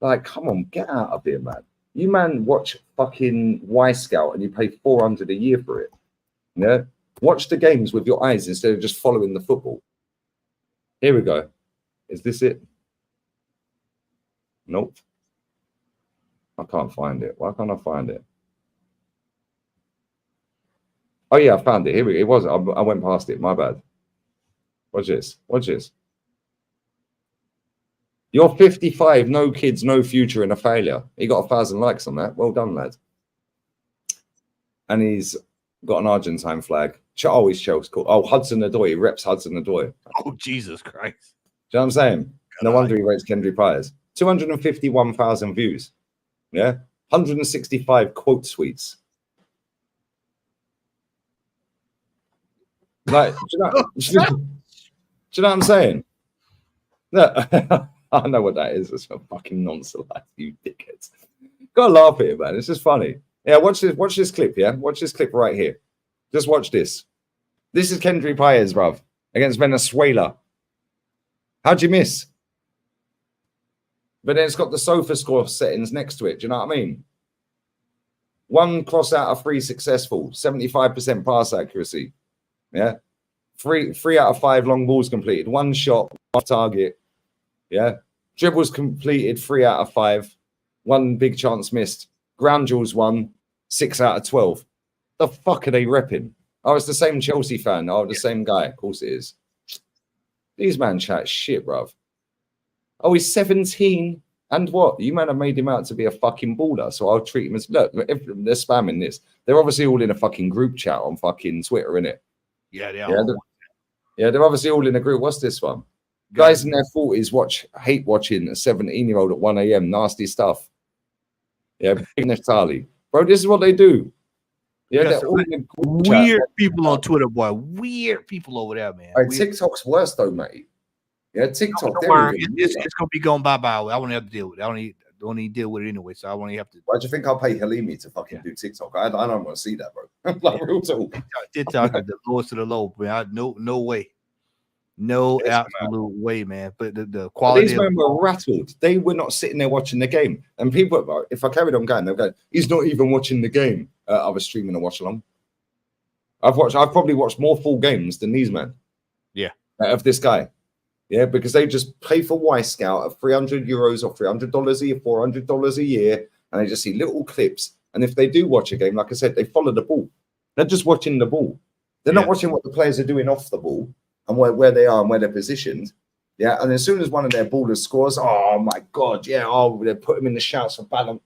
Like, come on, get out of here, man. You, man, watch fucking Y Scout and you pay $400 a year for it. Yeah? Watch the games with your eyes instead of just following the football. Here we go. Is this it? Nope. I can't find it. Why can't I find it? Oh, yeah, I found it. Here we go. It was. I went past it. My bad. Watch this. Watch this. You're 55, no kids, no future, and a failure. You got 1,000 likes on that. Well done, lad. and he's got an Argentine flag. Oh, he's Chelsea. Cool. Oh, Hudson-Odoi. He reps Hudson-Odoi. Oh, Jesus Christ. Do you know what I'm saying? No wonder he rates Kendry Pires. 251,000 views. Yeah. 165 quote tweets. Like, do you know what I'm saying? No, I know what that is. It's a fucking nonsense, like, you dickheads. Gotta laugh at it, man. It's just funny. Yeah, watch this clip, yeah? Watch this clip right here. Just watch this. This is Kendry Pires, bruv, against Venezuela. How'd you miss? But then it's got the sofa score settings next to it. Do you know what I mean? 1 cross out of 3 successful, 75% pass accuracy. Yeah. 3 out of 5 long balls completed, 1 shot, 1 target. Yeah. Dribbles completed 3 out of 5, 1 big chance missed. Ground duels 1, 6 out of 12. The fuck are they repping? Oh, it's the same Chelsea fan. Oh, the same guy. Of course it is. These man chat shit, bruv. Oh, he's 17. And what? You man have made him out to be a fucking baller. So I'll treat him as, look, they're spamming this. They're obviously all in a fucking group chat on fucking Twitter, innit? Yeah, they are. Yeah, they're obviously all in a group. What's this one? Guys in their 40s hate watching a 17-year-old at 1 a.m. Nasty stuff. Yeah, big Neftali. Bro, this is what they do. Yeah, they're all in a group weird chat. people on Twitter, boy. Weird people over there, man. Right, TikTok's worse though, mate. Yeah, TikTok. It's gonna be going bye-bye. I won't have to deal with it. I don't need to deal with it anyway, so I won't even have to. Why do you think I'll pay Halimi to fucking do TikTok? I don't want to see that, bro. Like, real talk. TikTok is the lowest of the low, man. No way. No absolute way, man. But the quality. These men were rattled. They were not sitting there watching the game. And people, if I carried on going, they'll go, he's not even watching the game. I was streaming a watch along. I've probably watched more full games than these men. Yeah. Of this guy. Yeah, because they just pay for Y Scout of €300 or $300 a year, $400 a year, and they just see little clips. And if they do watch a game, like I said, they follow the ball. They're just watching the ball. They're not watching what the players are doing off the ball and where they are and where they're positioned. Yeah, and as soon as one of their ballers scores, oh my God, yeah, they put him in the shouts for Ballon.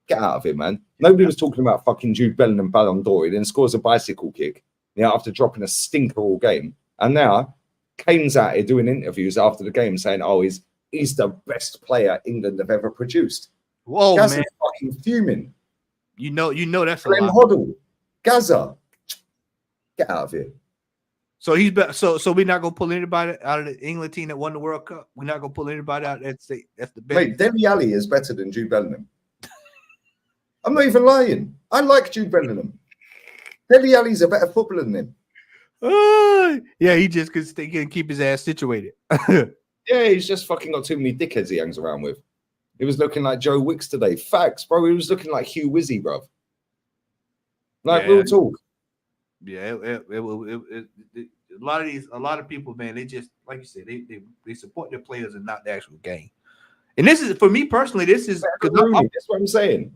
Get out of it, man. Nobody was talking about fucking Jude Bellingham Ballon d'Or. He then scores a bicycle kick, after dropping a stinker all game. And now Kane's out here doing interviews after the game saying, oh, he's the best player England have ever produced. Whoa, Gaza man. Fucking fuming. You know that's Glenn a lot. Hoddle. Gaza. Get out of here. So he's so we're not gonna pull anybody out of the England team that won the World Cup. We're not gonna pull anybody out. That's the best. Mate, Dele Alli is better than Jude Bellingham. I'm not even lying. I like Jude Bellingham. Dele Alli's a better footballer than him. Yeah, he just can keep his ass situated. Yeah, he's just fucking got too many dickheads he hangs around with. He was looking like Joe Wicks today. Facts, bro. He was looking like Hugh Wizzy, bro. Like, real talk. Yeah, a lot of people, man, they just, like you said, they support their players and not the actual game. And this is, for me personally, this is that's what I'm saying.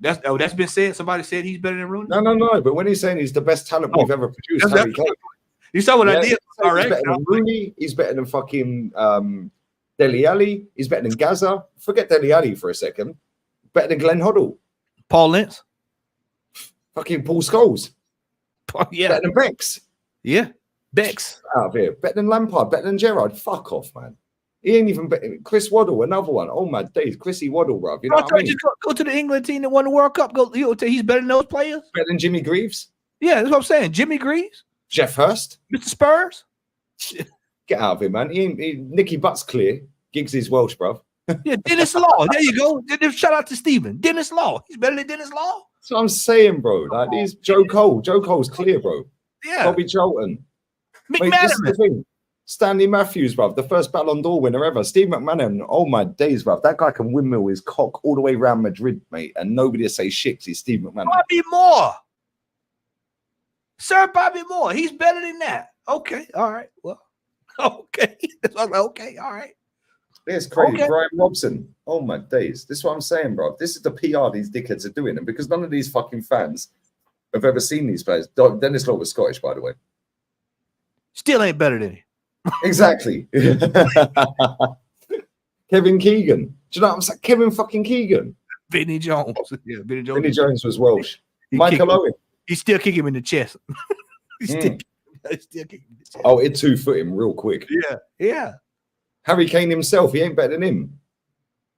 That's been said. Somebody said he's better than Rooney. No. But when he's saying he's the best talent we've ever produced, you saw what I did. All right, he's better than Rooney. He's better than fucking Dele Alli. He's better than Gaza. Forget Dele Alli for a second. Better than Glenn Hoddle. Paul Lentz. Fucking Paul Scholes. Yeah. Better than Bex. Yeah. Bex. Out of here. Better than Lampard. Better than Gerrard. Fuck off, man. He ain't even better. Chris Waddle, another one. Oh my days. Chrissy Waddle, bro. You know what I mean? Just go to the England team that won the World Cup. He's better than those players. Better than Jimmy Greaves. Yeah, that's what I'm saying. Jimmy Greaves. Jeff Hurst. Mr. Spurs. Get out of here, man. Nicky Butt's clear. Giggs is Welsh, bro. Yeah, Dennis Law. There you go. Shout out to Stephen. Dennis Law. He's better than Dennis Law. That's what I'm saying, bro. Like, these Joe Cole. Joe Cole's clear, bro. Yeah. Bobby Charlton. McManaman. This is the thing. Stanley Matthews, bruv, the first Ballon d'Or winner ever. Steve McManaman, oh my days, bruv. That guy can windmill his cock all the way around Madrid, mate, and nobody will say shit 'cause he's Steve McManaman. Bobby Moore. Sir Bobby Moore. He's better than that. Okay. All right. Well, okay. Okay. All right. It's crazy. Okay. Brian Robson. Oh my days. This is what I'm saying, bro. This is the PR these dickheads are doing. And because none of these fucking fans have ever seen these players. Dennis Law was Scottish, by the way. Still ain't better than him. Exactly. Kevin Keegan. Do you know what I'm saying? Kevin fucking Keegan. Vinnie Jones. Yeah, Vinnie Jones. Vinnie Jones was Welsh. Michael Owen. He still kick him in the chest. He still kick him in the chest. Oh, it 2-foot him real quick. Yeah. Harry Kane himself, he ain't better than him.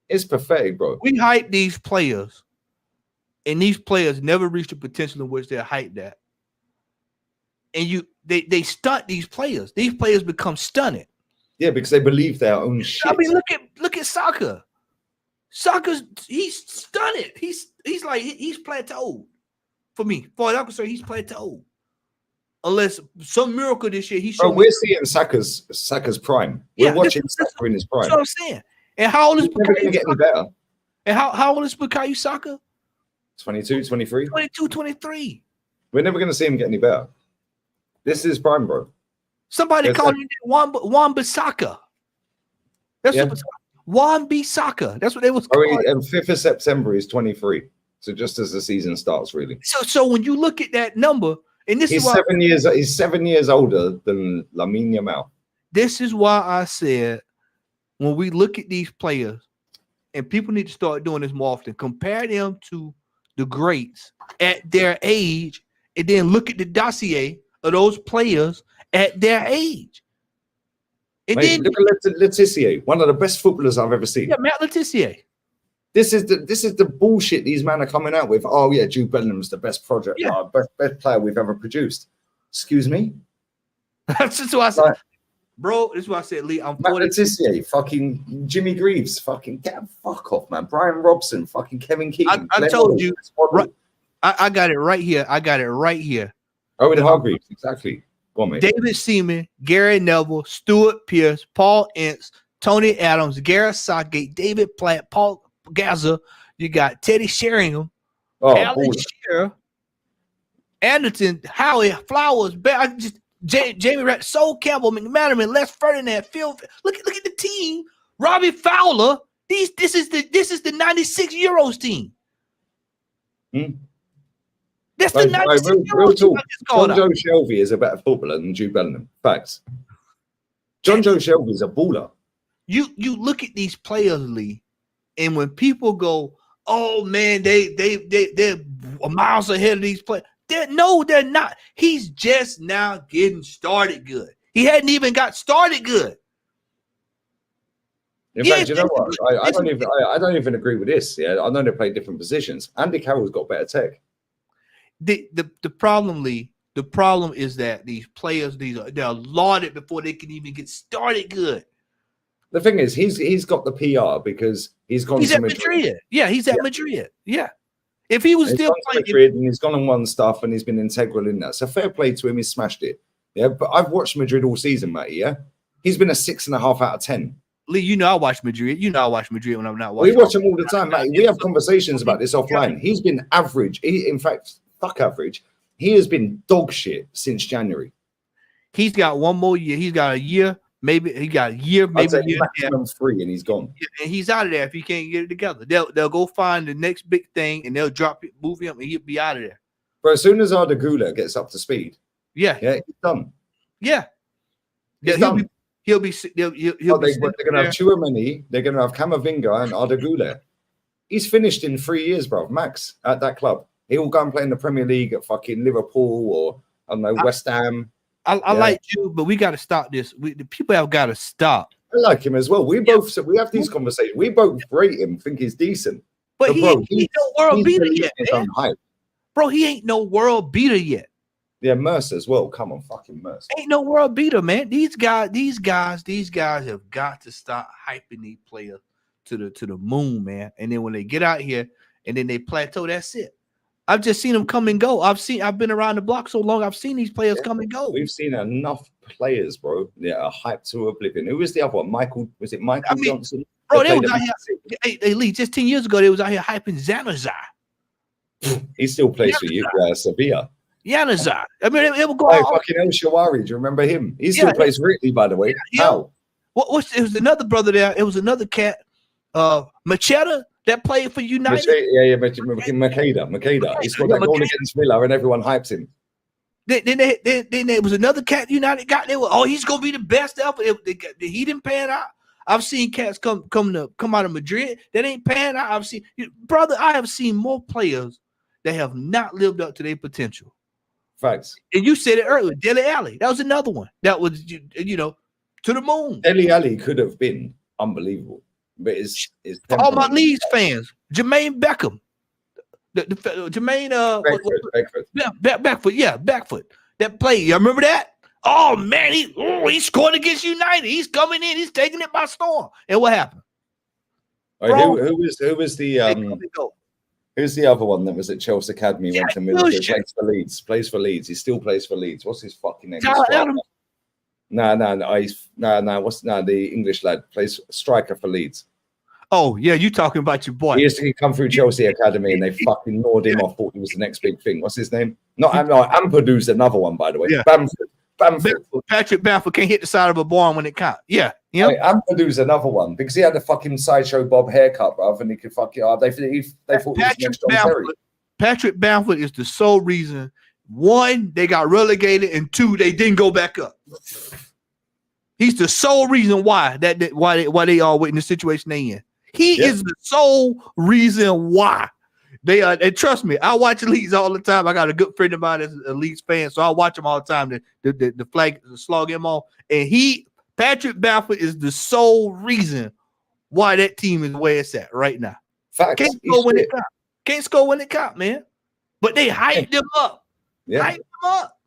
It's pathetic, bro. We hype these players, and these players never reach the potential in which they're hyped at. And they stunt these players. These players become stunted. Yeah, because they believe their own shit. I mean, look at Saka. He's stunted. He's plateaued. For me, for what I'm concerned, he's plateaued. Unless some miracle this year, we're seeing Saka's prime. We're watching Saka in his prime. That's what I'm saying. And how old is Bukayo Saka? Get any better. And how old is Bukayo Saka? 22, 23. 22, 23. We're never going to see him get any better. This is prime, bro. Somebody called him Wan-Bissaka. That's what Wan-Bissaka. That's what they was calling. And 5th of September, he's 23. So just as the season starts, really. So when you look at that number, and this he's is why he's 7 years older than Lamine Yamal. This is why I said when we look at these players, and people need to start doing this more often, compare them to the greats at their age, and then look at the dossier of those players at their age. And then look at Letizia, one of the best footballers I've ever seen. Yeah, Matt Letizia. This is the bullshit these men are coming out with. Oh yeah, Jude Bellingham's the best project, best player we've ever produced. Excuse me. That's just what I said, bro. This is what I said, Lee. I'm Matt Letizia, fucking Jimmy Greaves, fucking fuck off, man. Brian Robson, fucking Kevin Keegan. I told you. Right, I got it right here. Owen Hargreaves, exactly. Go on, mate. David Seaman, Gary Neville, Stuart Pearce, Paul Ince, Tony Adams, Gareth Southgate, David Platt, Paul Gaza. You got Teddy Sheringham, Alan Shearer, Anderson, Howie, Flowers, Jamie Rat, Sol Campbell, McManaman, Les Ferdinand, Phil. Look at the team. Robbie Fowler. This is the 96 Euros team. That's the 96 Euros team. John Joe Shelby is a better footballer than Jude Bellingham. Facts. John Joe Shelby is a baller. You look at these players, Lee, and when people go, "Oh man, they're miles ahead of these players," they're not. He's just now getting started good. He hadn't even got started good. In fact, you know what? I don't even agree with this. Yeah, I know they play different positions. Andy Carroll's got better tech. The problem, Lee, the problem is that these players, they're lauded before they can even get started good. The thing is, he's got the PR because he's gone to Madrid. Yeah, he's at Madrid. Yeah. If he was still playing Madrid and he's gone and won stuff and he's been integral in that. So fair play to him, he's smashed it. Yeah, but I've watched Madrid all season, Matty. Yeah. He's been a 6.5 out of 10. Lee, you know I watch Madrid. You know I watch Madrid when I'm not watching. We watch him all the time, Matty. We have conversations about this offline. He's been average. In fact, fuck average. He has been dog shit since January. He's got one more year. He's got a year. Maybe he got a year. Maybe a year. Maximum 3, and he's gone. And he's out of there if he can't get it together. They'll go find the next big thing, and they'll drop it, move him, and he'll be out of there. But as soon as Arda Güler gets up to speed, yeah, he's done. Yeah, he's done. They're going to have Chouameni, they're going to have Camavinga and Arda Güler. He's finished in 3 years, bro, max, at that club. He'll go and play in the Premier League at fucking Liverpool or, I don't know, West Ham. I like you, but we got to stop this. The people have got to stop. I like him as well. We have these conversations. We both rate him, think he's decent. But he ain't no world beater yet, man. Bro, he ain't no world beater yet. Yeah, Mercer as well. Come on, fucking Mercer. Ain't no world beater, man. These guys have got to stop hyping these players to the moon, man. And then when they get out here and then they plateau, that's it. I've just seen them come and go. I've been around the block so long. I've seen these players come and go. We've seen enough players, bro. Yeah, are hyped to oblivion. Who was the other one? Michael Johnson? Bro, they was out here. Hey, Lee, just 10 years ago, they was out here hyping Zanazar. He still plays for you, Sevilla. Januzaj. I mean, it will go out. Fucking El Shawari. Do you remember him? He still plays for Italy, by the way. How? It was another brother there. It was another cat, Macheta, that played for United. Makeda. He scored that goal against Villa and everyone hyped him. Then there was another cat United got there. Oh, he's gonna be the best ever. He didn't pan out. I've seen cats come out of Madrid that ain't pan out. I have seen more players that have not lived up to their potential. Facts. And you said it earlier, Dele Alli. That was another one. That was, you know, to the moon. Dele Alli could have been unbelievable, but it's for all my Leeds fans, Jermaine Beckham, Jermaine Beckford, that play. You remember that? Oh man, he scored against United. He's coming in. He's taking it by storm. And what happened? Right, who was the who's the other one that was at Chelsea Academy? Went to Middlesbrough, plays for Leeds. He still plays for Leeds. What's his fucking name? No. The English lad plays striker for Leeds. Oh yeah, you talking about your boy? He used to come through Chelsea Academy, and they fucking gnawed him off. Thought he was the next big thing. What's his name? Ampadu's another one, by the way. Yeah. Bamford. Patrick Bamford can't hit the side of a barn when it counts. Yeah, yeah. Ampadu's another one because he had a fucking sideshow bob haircut, bruv, and he could fucking. They thought he was the next John Terry. Patrick Bamford is the sole reason. One, they got relegated, and two, they didn't go back up. He's the sole reason why they are in the situation they in. He is the sole reason why they are. And trust me, I watch Leeds all the time. I got a good friend of mine that's a Leeds fan, so I watch him all the time. The flag slog him off, and Patrick Bamford is the sole reason why that team is where it's at right now. Facts. Can't score when it counts. Can't score when it counts, man. But they hyped him up. Yeah. Hyped him up.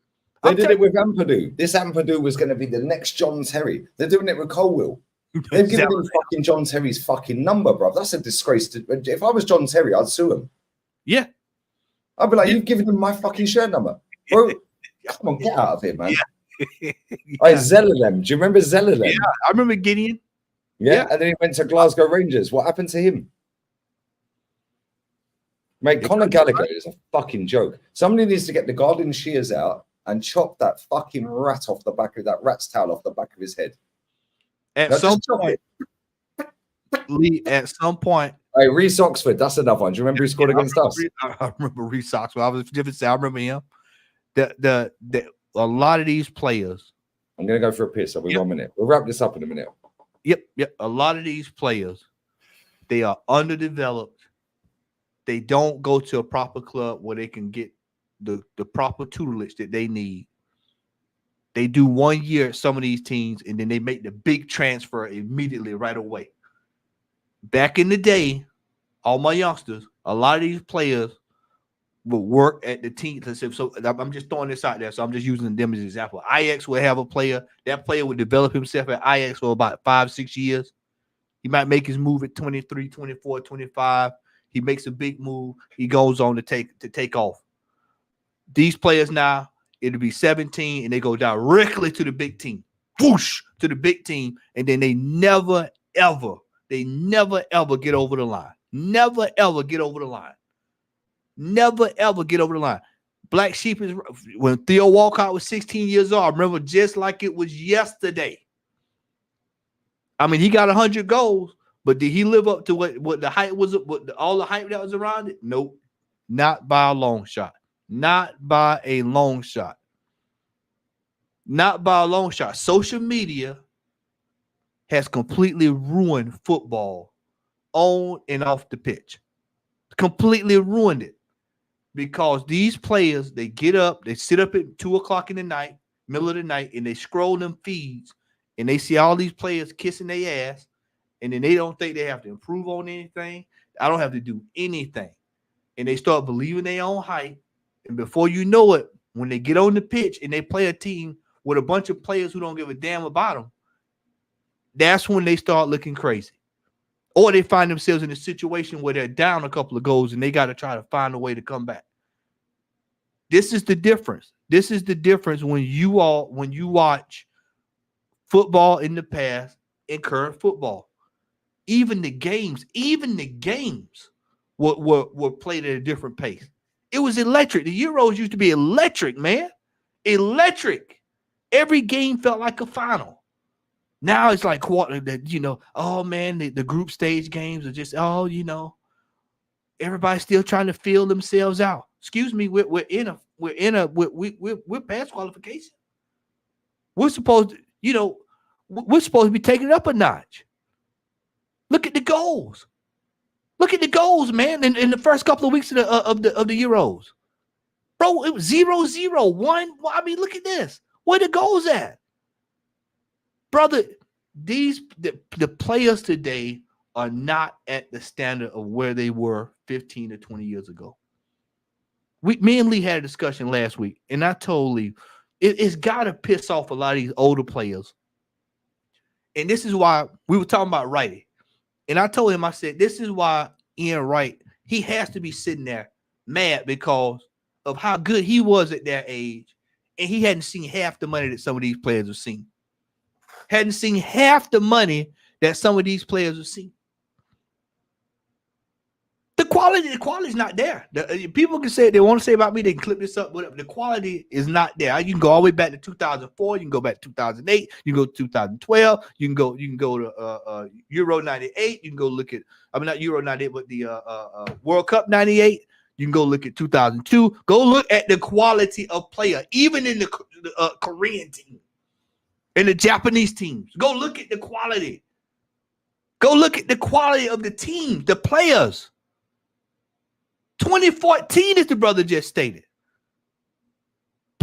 They did it with Ampadu. This Ampadu was going to be the next John Terry. They're doing it with Colwill. They've given him fucking John Terry's fucking number, bro. That's a disgrace. If I was John Terry, I'd sue him. Yeah. I'd be like, you've given him my fucking shirt number. Bro, come on, get out of here, man. Yeah. Zelalem. Do you remember Zelalem? Yeah, I remember Gideon. Yeah, and then he went to Glasgow Rangers. What happened to him? Mate, Conor Gallagher is a fucking joke. Somebody needs to get the garden shears out and chop that fucking rat off the back of that rat's tail off the back of his head. At some point, hey, Reece Oxford, that's another one. Do you remember who scored against us? I remember Reece Oxford. I was different. I remember him. A lot of these players. I'm gonna go for a piss. I'll be 1 minute. We'll wrap this up in a minute. Yep. A lot of these players, they are underdeveloped. They don't go to a proper club where they can get the proper tutelage that they need. They do 1 year at some of these teams, and then they make the big transfer immediately right away. Back in the day, all my youngsters, a lot of these players would work at the team. So I'm just throwing this out there. So I'm just using them as an example. Ajax will have a player. That player would develop himself at Ajax for about 5-6 years. He might make his move at 23, 24, 25. He makes a big move. He goes on to take off. These players now, it'll be 17, and they go directly to the big team. Whoosh, to the big team, and then they never, ever get over the line. Never, ever get over the line. Never, ever get over the line. Black Sheep is when Theo Walcott was 16 years old. I remember just like it was yesterday. I mean, he got 100 goals, but did he live up to what the hype was? All the hype that was around it? Nope, not by a long shot. Not by a long shot. Not by a long shot. Social media has completely ruined football on and off the pitch. Completely ruined it. Because these players, they get up, they sit up at 2 o'clock in the night, middle of the night, and they scroll them feeds, and they see all these players kissing their ass, and then they don't think they have to improve on anything. I don't have to do anything. And they start believing their own hype. And before you know it, when they get on the pitch and they play a team with a bunch of players who don't give a damn about them, that's when they start looking crazy. Or they find themselves in a situation where they're down a couple of goals and they got to try to find a way to come back. This is the difference. This is the difference when you watch football in the past and current football. Even the games were played at a different pace. It was electric. The Euros used to be electric, man. Electric. Every game felt like a final. Now it's like oh man, the group stage games are just, everybody's still trying to feel themselves out. Excuse me, we're past qualification. We're supposed to be taking it up a notch. Look at the goals. Look at the goals, man, in the first couple of weeks of the Euros. Bro, it was 0-0, 1. I mean, look at this. Where the goals at? Brother, the players today are not at the standard of where they were 15 to 20 years ago. Me and Lee had a discussion last week, and I told Lee, it's got to piss off a lot of these older players. And this is why we were talking about Wrighty. And I told him, I said, this is why Ian Wright, he has to be sitting there mad because of how good he was at that age. And he hadn't seen half the money that some of these players have seen. Hadn't seen half the money that some of these players have seen. The quality is not there. People can say they want to say about me, they can clip this up, whatever. The quality is not there. You can go all the way back to 2004. You can go back to 2008. You can go to 2012. You can go to Euro 98. You can go look at, I mean, not Euro 98, but the World Cup 98. You can go look at 2002. Go look at the quality of player, even in the Korean team, in the Japanese teams. Go look at the quality. Go look at the quality of the team, the players. 2014, as the brother just stated.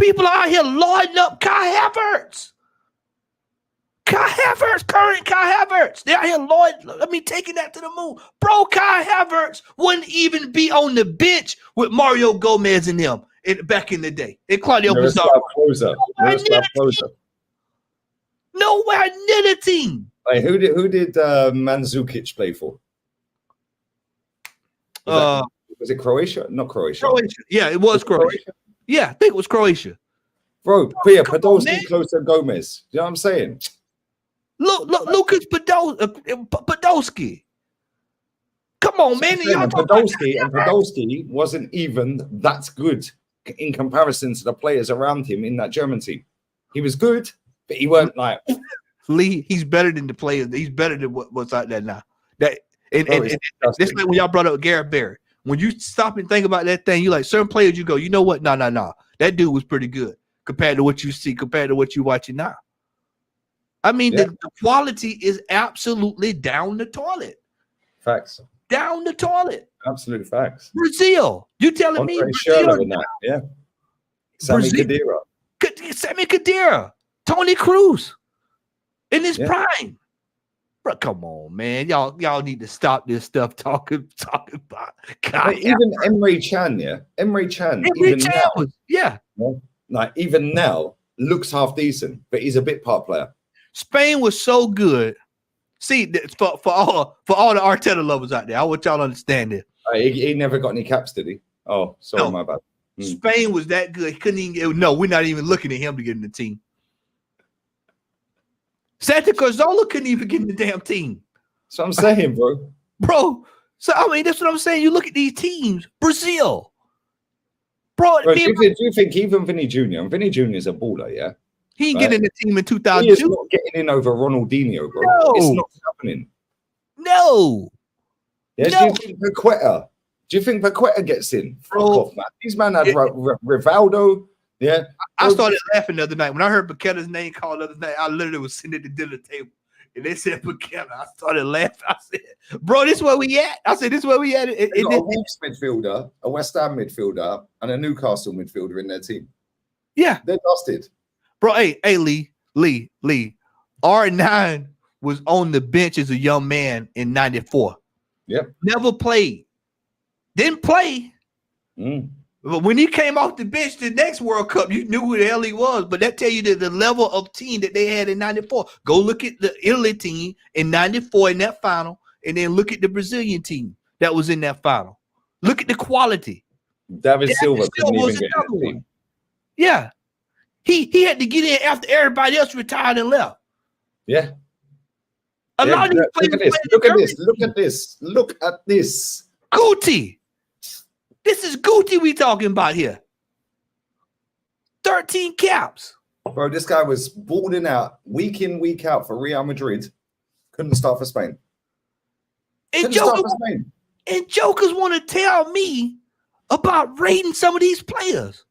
People are out here lauding up Kai Havertz. Current Kai Havertz. They're out here lauding, taking that to the moon. Bro, Kai Havertz wouldn't even be on the bench with Mario Gomez and them back in the day. And Claudio Pizarro. Nowhere near the team. Hey, who did Mandzukic play for? Was it Croatia? Not Croatia. Croatia. Yeah, it was Croatia. Yeah, I think it was Croatia. Bro, Pia, Podolski close to Gomez. You know what I'm saying? Look, Lucas Podolski. Come on, man. Podolski wasn't even that good in comparison to the players around him in that German team. He was good, but he weren't like Lee. He's better than the players. He's better than what's out there now. This like when y'all brought up Gareth Barry. When you stop and think about that thing, you like certain players. You go, you know what? No. That dude was pretty good compared to what you see, compared to what you're watching now. I mean, the quality is absolutely down the toilet. Facts. Down the toilet. Absolute facts. Brazil. You telling me Brazil? Yeah. Sammy Khedira. Sammy Khedira. Tony Cruz in his prime. Bro, come on, man. Y'all need to stop this stuff talking about God. Even Emre Can, even now looks half decent, but he's a bit part player. Spain was so good. See, for all the Arteta lovers out there, I want y'all to understand it. He never got any caps, did he? Oh, sorry, my bad. Spain was that good. He couldn't even. No, we're not even looking at him to get in the team. Santi Cazorla couldn't even get in the damn team. That's what I'm saying, bro. So I mean, that's what I'm saying. You look at these teams, Brazil. Bro, do you think even Vinny Jr. and Vinny Jr. is a baller, yeah? He ain't getting in the team in 2002. He is not getting in over Ronaldinho, bro. No. It's not happening. No. Yeah, no. Do you think Paqueta gets in? Fuck off, man. These man had Rivaldo. Yeah. I started laughing the other night. When I heard Paqueta's name called the other night, I literally was sitting at the dinner table and they said Paqueta. I started laughing. I said, bro, this is where we at. I said, this is where we at. They got a Wolves midfielder, a West Ham midfielder, and a Newcastle midfielder in their team. Yeah. They're dusted. Bro, hey, Lee. R9 was on the bench as a young man in 94. Yep. Never played. Didn't play. But when he came off the bench the next World Cup, you knew who the hell he was. But that tell you the level of team that they had in 94. Go look at the Italy team in 94 in that final, and then look at the Brazilian team that was in that final. Look at the quality. David Silva couldn't even get in the team. Yeah. He had to get in after everybody else retired and left. Yeah. Look at this. Guti. This is Guti we talking about here. 13 caps. Bro, this guy was balling out week in, week out for Real Madrid. Couldn't start for Spain. And jokers want to tell me about rating some of these players.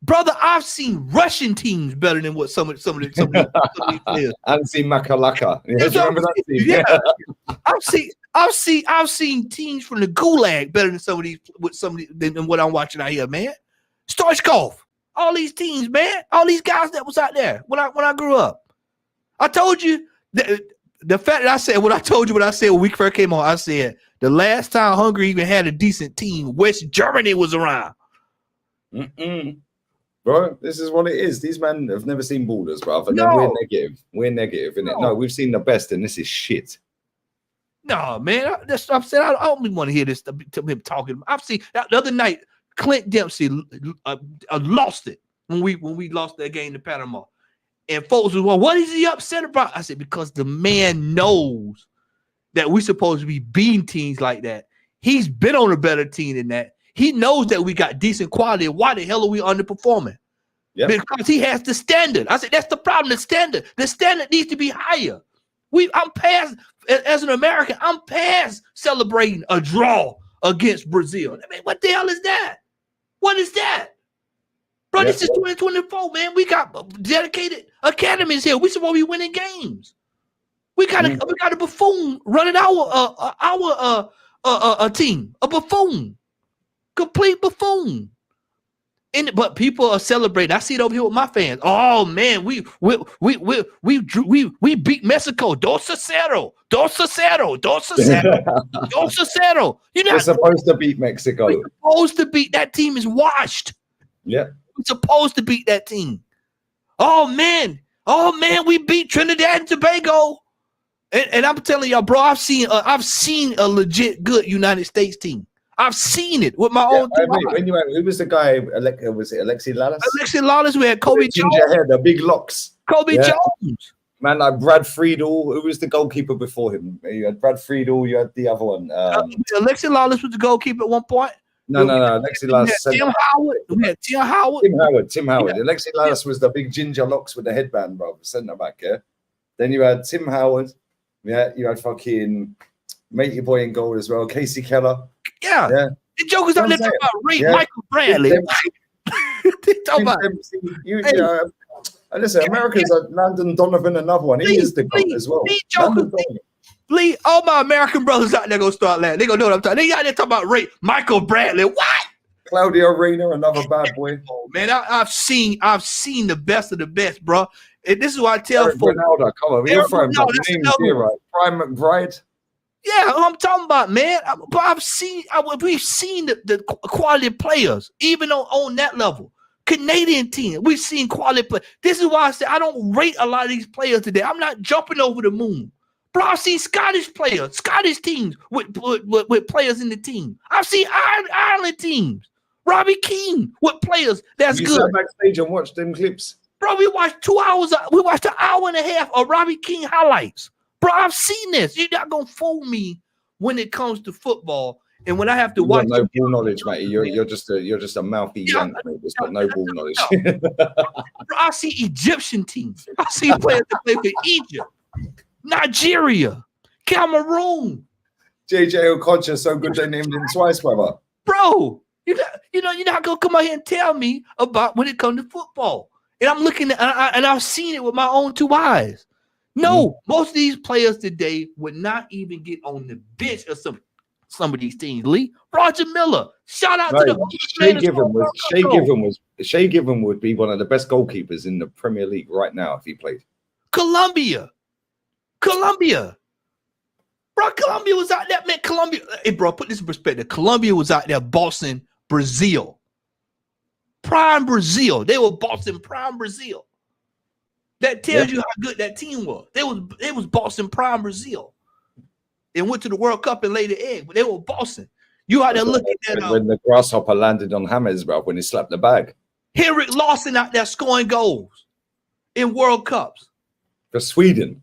Brother, I've seen Russian teams better than what some of these players. I've seen Makalaka. Yeah, remember that team? Yeah. I've seen teams from the Gulag better than some of these than what I'm watching out here, man. Stoichkov, all these teams, man, all these guys that was out there when I grew up. I told you the fact that I said what I told you when I said when we first came on. I said the last time Hungary even had a decent team, West Germany was around. Bro, this is what it is. These men have never seen borders, bro. And then we're negative, innit? No, we've seen the best, and this is shit. No, man. That's what I'm saying. I don't even want to hear this him talking. I've seen the other night, Clint Dempsey lost it when we lost that game to Panama. And folks was, well, what is he upset about? I said, because the man knows that we're supposed to be beating teams like that. He's been on a better team than that. He knows that we got decent quality. Why the hell are we underperforming? Yep. Because he has the standard. I said, that's the problem, the standard. The standard needs to be higher. I'm past, as an American, I'm past celebrating a draw against Brazil. I mean, what the hell is that? What is that? Bro, this is 2024, man. We got dedicated academies here. We supposed to be winning games. We got a buffoon running our team. A buffoon. Complete buffoon. But people are celebrating. I see it over here with my fans. Oh man, we beat Mexico. 2-0. 2-0. 2-0. 2-0. We're supposed to beat Mexico. We're supposed to beat that team is washed. Yeah. We're supposed to beat that team. Oh man, we beat Trinidad and Tobago. And I'm telling y'all, bro, I've seen a legit good United States team. I've seen it with my own. Who was the guy? Was it Alexi Lalas? Alexi Lalas. We had Kobe Jones. Hair, the big locks. Kobe Jones. Man, like Brad Friedel. Who was the goalkeeper before him? You had Brad Friedel. You had the other one. Alexi Lalas was the goalkeeper at one point. No. Alexi Lalas. Tim Howard. We had Tim Howard. Tim Howard. Alexi Lalas was the big ginger locks with the headband, bro. Centre back. Yeah. Then you had Tim Howard. Yeah. You had fucking mate your boy in goal as well, Casey Keller. Yeah. The jokers out there talking about Michael Bradley. Listen, America's Landon Donovan, another one. He is the goal as well. Lee, all my American brothers out there gonna start laughing. They gonna know what I'm talking. They out there talking about Michael Bradley. What? Claudio Reyna, another bad boy. Man, I've seen the best of the best, bro. And this is why I tell folks. Ronaldo, come on, we're from names here, right? Prime McBride. Yeah, I'm talking about, man. But we've seen the quality of players, even on that level. Canadian team, we've seen quality play. This is why I say I don't rate a lot of these players today. I'm not jumping over the moon. Bro, I've seen Scottish teams with players in the team. I've seen Ireland teams. Robbie Keane with players that's good. You sat backstage and watched them clips. Bro, we watched 2 hours. We watched an hour and a half of Robbie Keane highlights. Bro, I've seen this. You're not gonna fool me when it comes to football, and when I have to watch. No ball knowledge, mate. You're just a mouthy yank, mate. It's got no ball knowledge. Bro, I see Egyptian teams. I see players that play for Egypt, Nigeria, Cameroon. JJ Okocha, so good they named him twice, brother. Bro, you're not gonna come out here and tell me about when it comes to football. And I'm looking at, and I've seen it with my own 2 eyes. No, most of these players today would not even get on the bench of some of these teams. Lee, Roger Miller, shout out to the Shea Given would be one of the best goalkeepers in the Premier League right now if he played. Colombia, bro, Colombia was out there, man. Colombia, hey, bro, put this in perspective. Colombia was out there bossing Brazil, prime Brazil. They were bossing prime Brazil. That tells you how good that team was. They was bossing prime Brazil. And went to the World Cup and laid the egg, but they were bossing. You out there looking at when the grasshopper landed on James, bro, when he slapped the bag. Henrik Larsson out there scoring goals in World Cups. For Sweden.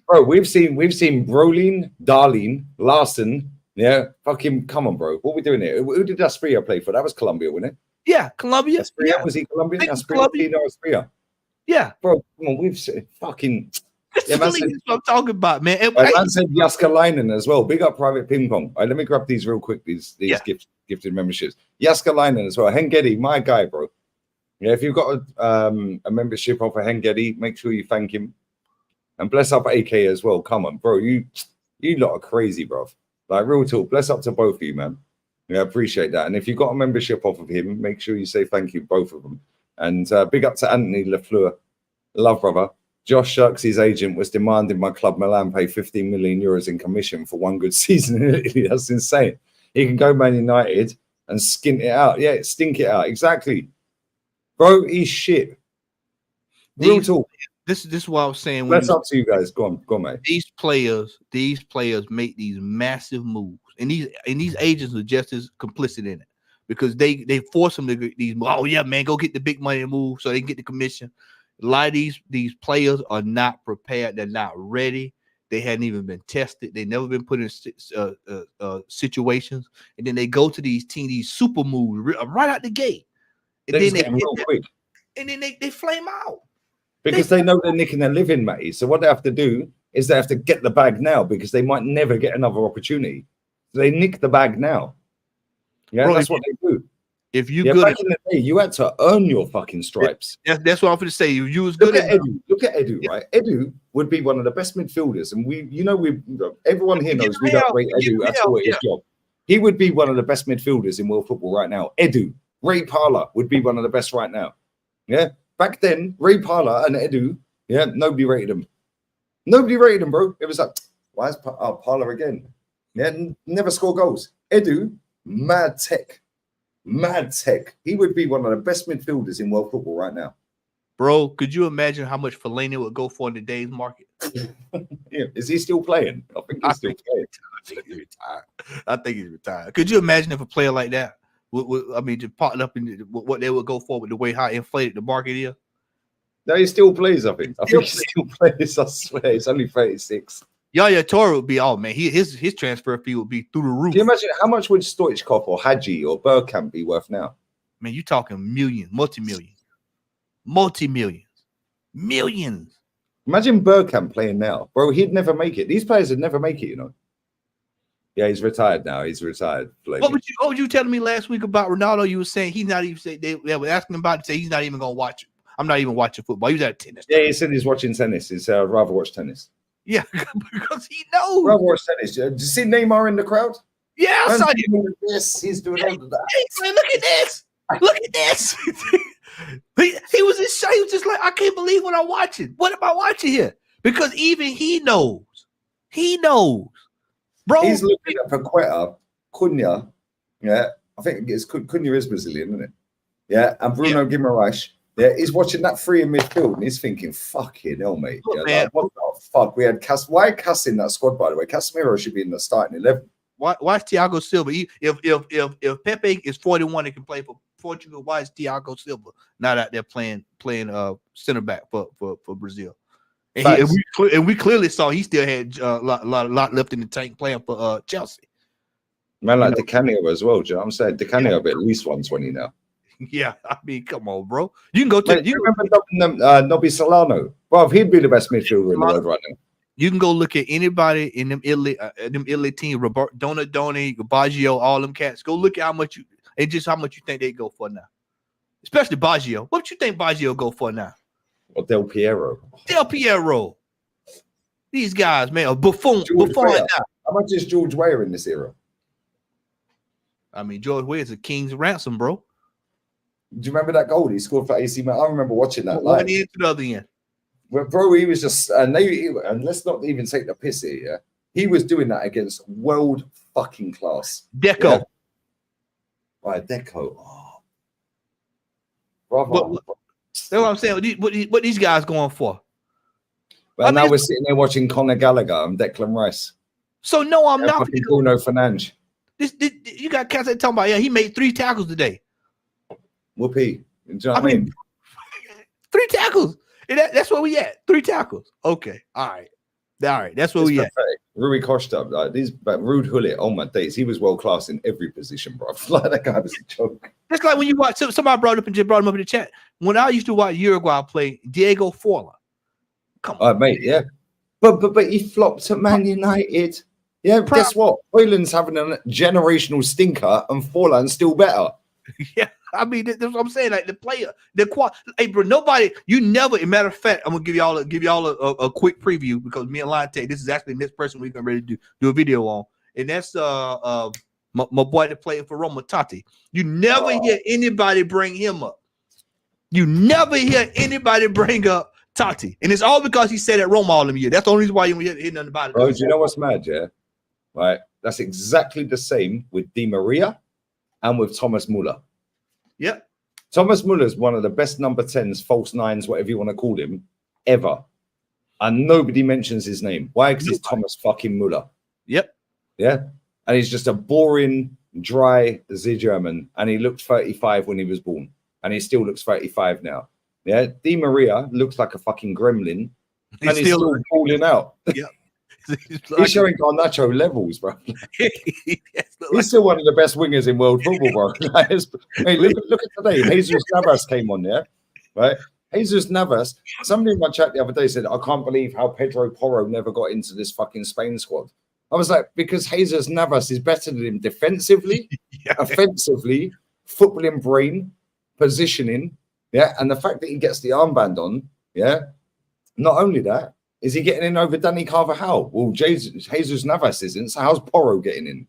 Bro, we've seen Brolin, Darlene, Larsson. Yeah, fucking come on, bro. What are we doing here? Who did Asprilla play for? That was Colombia, wasn't it? Yeah, Colombia. Asprilla, yeah. Was he Colombian? Asprilla. Yeah, bro, come on, we've fucking. Yeah, that's what I'm talking about, man. And man said Jaskalainen as well. Big up Private Ping Pong. Let me grab these real quick. These gifted memberships. Jaskalainen as well. Hengedi, my guy, bro. Yeah, if you've got a membership of a Hengedi, make sure you thank him. And bless up AK as well. Come on, bro. You lot are crazy, bro. Like, real talk. Bless up to both of you, man. Yeah, I appreciate that. And if you've got a membership off of him, make sure you say thank you, both of them. And big up to Anthony Lafleur. Love, brother. Josh Shirks, his agent, was demanding my club Milan pay 15 million euros in commission for one good season in Italy. That's insane. He can go Man United and skint it out. Yeah, stink it out. Exactly. Bro, he's shit. Real talk. This is what I was saying. That's up to you guys. Go on, mate. These players make these massive moves, and these agents are just as complicit in it because they force them to get these. Oh yeah, man, go get the big money move so they can get the commission. A lot of these players are not prepared. They're not ready. They hadn't even been tested. They've never been put in situations, and then they go to these super moves right out the gate, and then they real quick, and then they flame out. Because they know they're nicking their living, Matty. So what they have to do is they have to get the bag now because they might never get another opportunity. So they nick the bag now. Yeah, bro, that's what they do. If you good back in the day, you had to earn your fucking stripes. That's what I'm going to say. You was good at Edu. Look at Edu, right? Edu would be one of the best midfielders, and everyone here knows we don't rate Edu at all at his job. He would be one of the best midfielders in world football right now. Edu, Ray Parlour would be one of the best right now. Yeah. Back then, Ray Parlour and Edu, nobody rated him. Nobody rated him, bro. It was like, why is Parlour again? Yeah, never score goals. Edu, mad tech. He would be one of the best midfielders in world football right now. Bro, could you imagine how much Fellaini would go for in today's market? Yeah, is he still playing? I think he's still playing. I think he's retired. Could you imagine if a player like that just partner up in what they would go for with the way how inflated the market is? No, he still plays, I think. He still plays, I swear. He's only 36. Yaya Toure would be, oh man, his transfer fee would be through the roof. Can you imagine how much would Stoichkov or Hadji or Bergkamp be worth now? Man, you talking millions. Imagine Bergkamp playing now. Bro, he'd never make it. These players would never make it, you know. Yeah, he's retired now. He's retired. What were you telling me last week about Ronaldo? You were saying he's not even they were asking him about it. Say he's not even gonna watch it. I'm not even watching football. He was at tennis. Yeah, he said he's watching tennis. He's rather watch tennis. Yeah, because he knows. Rather watch tennis. Did you see Neymar in the crowd? Yeah, I saw him. Yes, he's doing all of that. Like, look at this. Look at this. he was in shock. He was just like, I can't believe what I'm watching. What am I watching here? Because even he knows. He knows. Bro, he's looking at Paqueta, Cunha. Yeah, I think Cunha is Brazilian, isn't it? Yeah, and Bruno Guimaraes. Yeah, he's watching that three in midfield and he's thinking, fucking hell, mate. Look, yeah, like, what the fuck? We had why Cass in that squad, by the way? Casemiro should be in the starting 11. Why is Thiago Silva? If Pepe is 41 and can play for Portugal, why is Thiago Silva not out there playing center back for Brazil? And we clearly saw he still had a lot left in the tank playing for Chelsea. Man, like Di Canio as well. Do you know what I'm saying? Di Canio at least 120 now. Yeah, I mean, come on, bro. You can go to. You remember Nobby Solano? Well, he'd be the best midfielder in the world right now. You can go look at anybody in them Italy team, Roberto Donadoni, Baggio, all them cats. Go look at how much you think they go for now. Especially Baggio. What you think Baggio go for now? Or Del Piero. These guys, man, Buffon now. How much is George Weah in this era? I mean, George Weah is a king's ransom, bro. Do you remember that goal he scored for AC Milan? I remember watching that live. One end to the other end. Well, bro, he was just, and let's not even take the piss here. Yeah, he was doing that against world fucking class. Deco. Yeah? Right, Deco. Oh. Brother. That's what I'm saying. What these guys going for? Well, now we're sitting there watching Conor Gallagher and Declan Rice. So no, I'm not. Bruno Fernandes. You got cats that talking about, yeah, he made 3 tackles today. Whoopee. Do you know what I mean? 3 tackles. That's where we at. 3 tackles. Okay. All right. That's where we at. Rui Costa, Ruud Gullit, oh my days, he was world class in every position, bro. Like that guy was a joke. That's like when you watch. Somebody brought him up in the chat. When I used to watch Uruguay play, Diego Forlan. Come on, mate. Yeah, but he flopped at Man United. Yeah, guess what? Hoyland's having a generational stinker, and Forlan's still better. Yeah. I mean, that's what I'm saying. Like the player, hey, bro, nobody. You never. As a matter of fact, I'm gonna give y'all a quick preview because me and Lante, this is actually the next person we're gonna ready to do a video on, and that's my boy that played for Roma, Tati. You never hear anybody bring him up. You never hear anybody bring up Tati, and it's all because he said at Roma all them years. That's the only reason why you don't hear nothing about it. Bro, do you know what's mad? Yeah, right. That's exactly the same with Di Maria and with Thomas Muller. Yep. Thomas Muller is one of the best number 10s, false nines, whatever you want to call him, ever. And nobody mentions his name. Why? Because he's Thomas fucking Muller. Yep. Yeah. And he's just a boring, dry Z-German. And he looked 35 when he was born. And he still looks 35 now. Yeah. Di Maria looks like a fucking gremlin. And he's still balling out. Yeah. He's showing Garnacho levels, bro. He's still one of the best wingers in world football, bro. Hey, look at today. Jesus Navas came on there, right? Jesus Navas. Somebody in my chat the other day said, I can't believe how Pedro Porro never got into this fucking Spain squad. I was like, because Jesus Navas is better than him defensively, offensively, footballing brain, positioning, yeah, and the fact that he gets the armband on, yeah. Not only that, is he getting in over Danny Carvajal? Well, Jesus Navas isn't. So how's Porro getting in?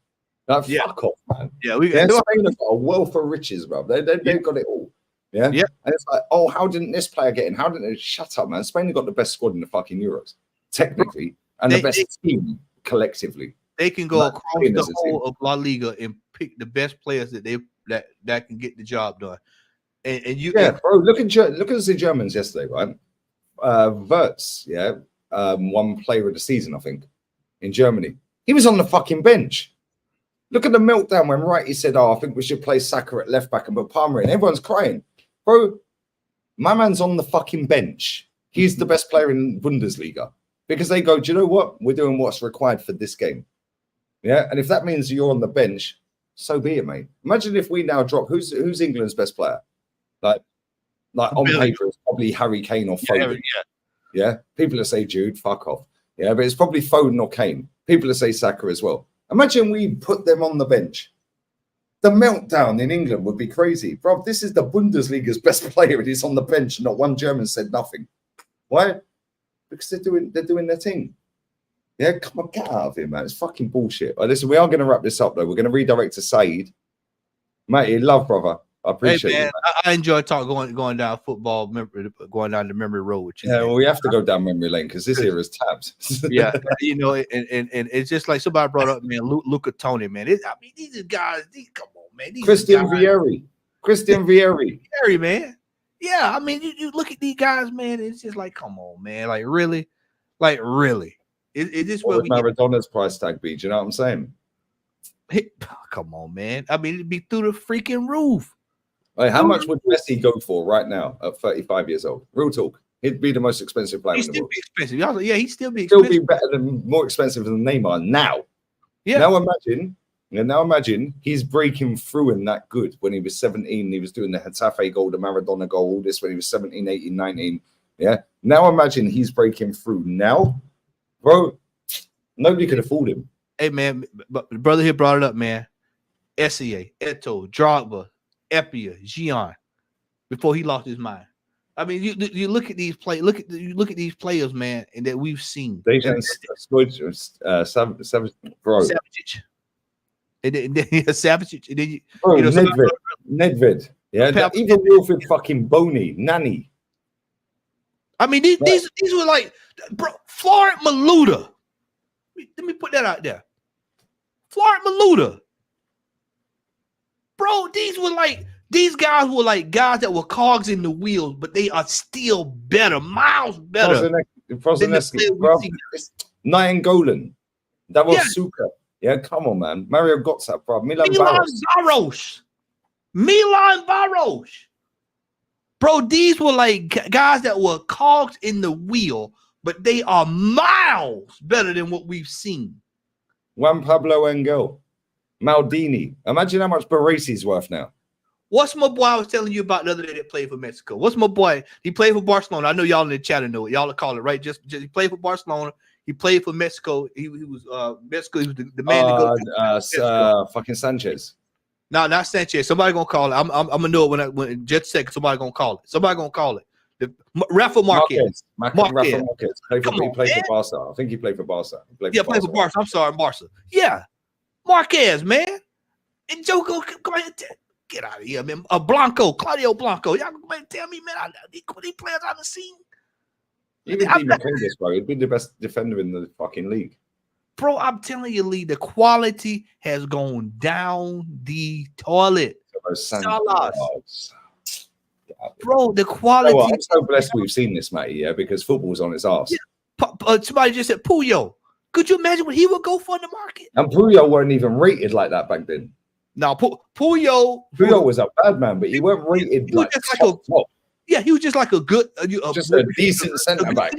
Like, fuck off, man. Yeah, Spain have got a wealth of riches, bro. They've got it all. Yeah. And it's like, oh, how didn't this player get in? How didn't they? Shut up, man. Spain have got the best squad in the fucking Euros, technically, and the best team collectively. They can go across the whole of La Liga and pick the best players that can get the job done. And you, bro. Look at the Germans yesterday, right? Wirtz, won player of the season, I think, in Germany. He was on the fucking bench. Look at the meltdown when Wrighty said, I think we should play Saka at left back and put Palmer in. Everyone's crying. Bro, my man's on the fucking bench. He's the best player in Bundesliga. Because they go, do you know what? We're doing what's required for this game. Yeah, and if that means you're on the bench, so be it, mate. Imagine if we now drop, who's England's best player? Like on paper, it's probably Harry Kane or Foden. Yeah. People that say Jude, fuck off. Yeah, but it's probably Foden or Kane. People that say Saka as well. Imagine we put them on the bench. The meltdown in England would be crazy. Bro, this is the Bundesliga's best player and he's on the bench. Not one German said nothing. Why? Because they're doing their thing. Yeah, come on, get out of here, man. It's fucking bullshit. Right, listen, we are going to wrap this up, though. We're going to redirect to Saeed. Matey, love, brother. I appreciate it. I enjoy going down football, going down the memory road with you. Yeah, well, we have to go down memory lane because this era is tapped. Yeah, you know, and it's just like somebody brought up, man, Luca Toni, man. I mean, these guys, come on, man. Christian Vieri, man. Yeah, I mean, you look at these guys, man. It's just like, come on, man. Like really. It just what would Maradona's price tag be? Do you know what I'm saying? Come on, man. I mean, it'd be through the freaking roof. Like, how much would Messi go for right now at 35 years old? Real talk. He'd be the most expensive player in the world. He'd still be expensive. Yeah, he'd still be expensive. Still be better more expensive than Neymar now. Yeah. Now imagine he's breaking through and that good when he was 17. He was doing the Getafe goal, the Maradona goal, all this when he was 17, 18, 19. Yeah. Now imagine he's breaking through now. Bro, nobody could afford him. Hey, man, but the brother here brought it up, man. Essay, Eto'o, Drogba, Epia, Gian, before he lost his mind. I mean, you look at these these players, man, and that we've seen. Savage, bro. Savage. And then Savage. And then Nedved. Yeah, even Wilfred fucking Boney, Nani. I mean, these were like, bro, Florent Maluda. Let me put that out there. Florent Maluda. Bro, these guys were like guys that were cogs in the wheels, but they are still better, miles better. Nainggolan. That was Suka. Yeah, come on, man. Mario Götze, bro. Milan Baros. Milan Baros. Bro, these were like guys that were cogs in the wheel, but they are miles better than what we've seen. Juan Pablo Engel. Maldini. Imagine how much Baresi's worth now. What's my boy I was telling you about the other day that played for Mexico? What's my boy? He played for Barcelona. I know y'all in the chat know it. Y'all call it, right? Just he played for Barcelona. He played for Mexico. He was Mexico. He was the man to go fucking Sanchez. No, not Sanchez. Somebody gonna call it. I'm gonna know it when just a second. Somebody gonna call it. Somebody gonna call it. Rafa Marquez. Rafa Marquez. He played for man. Barca. I think he played for Barca. Played for Barca. I'm sorry, Barca. Yeah, Marquez, man. And Joko, come on, get out of here, man. Claudio Blanco. Y'all come and tell me, man, these players I've seen. Even Dimas, bro. He'd been the best defender in the fucking league. Bro, I'm telling you, Lee, the quality has gone down the toilet. Bro, the quality. Oh, I'm so blessed we've seen this, Matty, yeah, because football's on its arse. Yeah. Somebody just said Puyo. Could you imagine what he would go for in the market? And Puyo weren't even rated like that back then. No, Puyo was a bad man, but he weren't rated like top. Yeah, he was just like a good, just a decent centre back.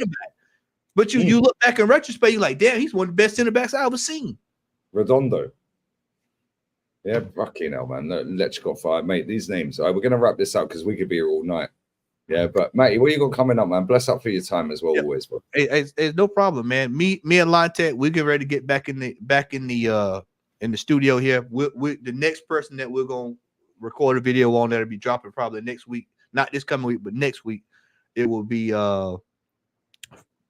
But you look back in retrospect, you're like, damn, he's one of the best center backs I ever seen. Redondo. Yeah, fucking hell, man. Let's got fired, mate. These names. All right, we're going to wrap this up because we could be here all night. Yeah, but Matty, what you got coming up, man? Bless up for your time as well, always, bro. It's no problem, man. Me and Liontek, we're getting ready to get back in the studio here. We the next person that we're gonna record a video on that'll be dropping probably next week, not this coming week, but next week. It will be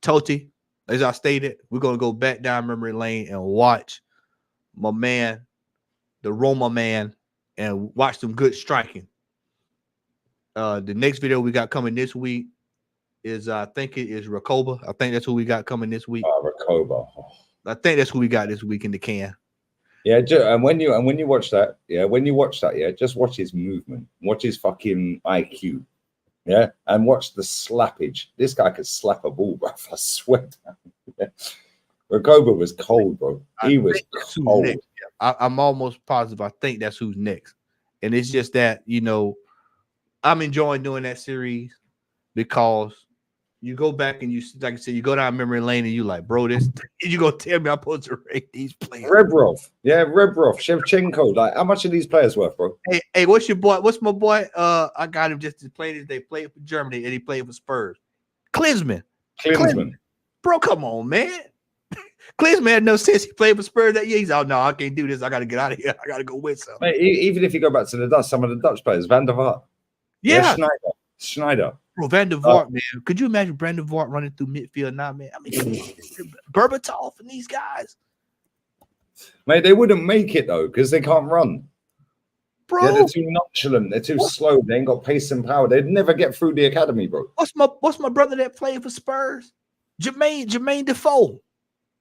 Toti. As I stated, we're gonna go back down memory lane and watch my man, the Roma man, and watch some good striking. The next video we got coming this week is I think it is Recoba. I think that's who we got coming this week. Recoba. Oh. I think that's who we got this week in the can. Yeah, and when you watch that, just watch his movement, watch his fucking IQ, yeah, and watch the slappage. This guy could slap a ball, bro. I swear. Yeah. Recoba was cold, bro. He was cold. I'm almost positive. I think that's who's next, and it's just that I'm enjoying doing that series because you go back and you, like I said, you go down memory lane and you like, bro, you gonna tell me I'm supposed to rate these players? Rebrov, Shevchenko. Like, how much are these players worth, bro? Hey, what's your boy? What's my boy? I got him just to play this. They played for Germany and he played for Spurs. Klinsmann. Bro, come on, man. Klinsmann had no sense. He played for Spurs that year. He's no, I can't do this. I got to get out of here. I got to go win something. Mate, even if you go back to the Dutch, some of the Dutch players, Van der Vaart. Yeah, Schneider. Bro, Van der Vaart, man. Could you imagine Van der Vaart running through midfield now, man? I mean, Berbatov and these guys. Mate, they wouldn't make it, though, because they can't run. Bro. Yeah, they're too nonchalant. They're too slow. They ain't got pace and power. They'd never get through the academy, bro. What's my brother that played for Spurs? Jermaine Defoe.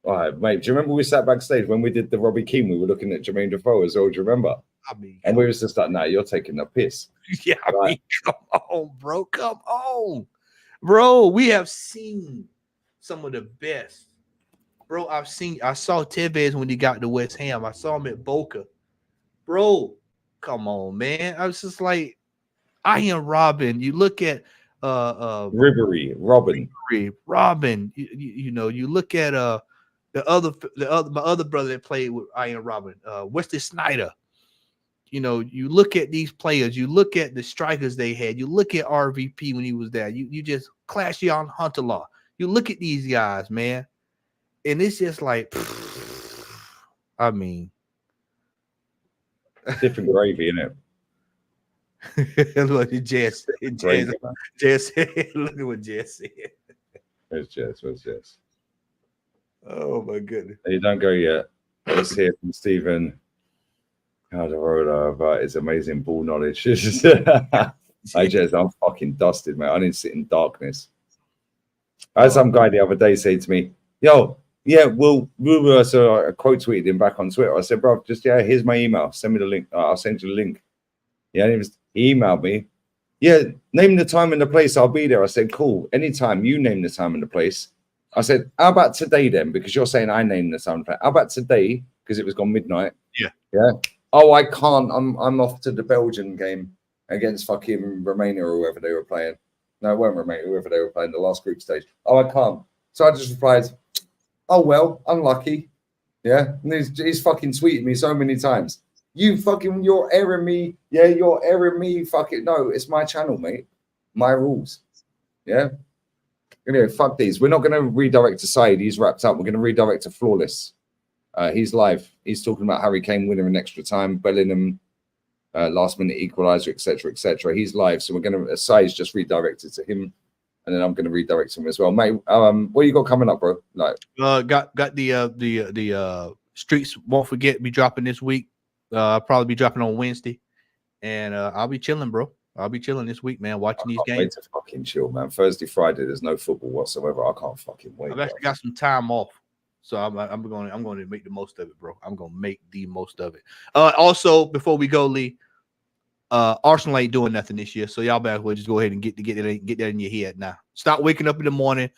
All right, mate. Do you remember we sat backstage when we did the Robbie Keane? We were looking at Jermaine Defoe as well. Do you remember? And we was just like, nah, you're taking the piss. Yeah, right. Come on, bro. Come on. Bro, we have seen some of the best. Bro, I saw Tevez when he got to West Ham. I saw him at Boca. Bro, come on, man. I was just like, Ian Robin. You look at Robin. You look at my other brother that played with Ian Robin, Wesley Sneijder. You look at these players, you look at the strikers they had, you look at RVP when he was there, you just clash on Huntelaar. You look at these guys, man, and it's just like, I mean, different gravy, isn't it? Look at Jess. Look at what Jess said. Where's Jess? Oh my goodness. You don't go yet. Let's hear from Stephen. About his amazing ball knowledge. Hey, Jez, I'm fucking dusted, mate. I need to sit in darkness. I had some guy the other day say to me, yo, yeah, so I quote tweeted him back on Twitter. I said, bro, here's my email. Send me the link. I'll send you the link. Yeah, and he emailed me. Yeah, name the time and the place. I'll be there. I said, cool. Anytime you name the time and the place. I said, how about today then? Because you're saying I named the time and the place. How about today? Because it was gone midnight. Yeah. Oh, I can't. I'm off to the Belgian game against fucking Romania or whoever they were playing. No, it weren't Romania, whoever they were playing, the last group stage. Oh, I can't. So I just replied, oh, well, unlucky. Yeah. And he's fucking tweeted me so many times. You're airing me. Yeah, you're airing me. Fucking no, it's my channel, mate. My rules. Yeah. Anyway, fuck these. We're not going to redirect to Said. He's wrapped up. We're going to redirect to Flawless. He's live. He's talking about Harry Kane winning in extra time. Bellingham last minute equalizer, etc., etc. He's live, so we're going to Sai's just redirected to him, and then I'm going to redirect him as well, mate. What you got coming up, bro? Like, got the streets won't forget be dropping this week. I'll probably be dropping on Wednesday, and I'll be chilling, bro. I'll be chilling this week, man, watching these games. Wait to fucking chill, man. Thursday, Friday, there's no football whatsoever. I can't fucking wait. I've actually got some time off, so I'm going to make the most of it, bro. I'm going to make the most of it. Also, before we go, Lee, Arsenal ain't doing nothing this year, so y'all better just go ahead and get that in your head now. Stop waking up in the morning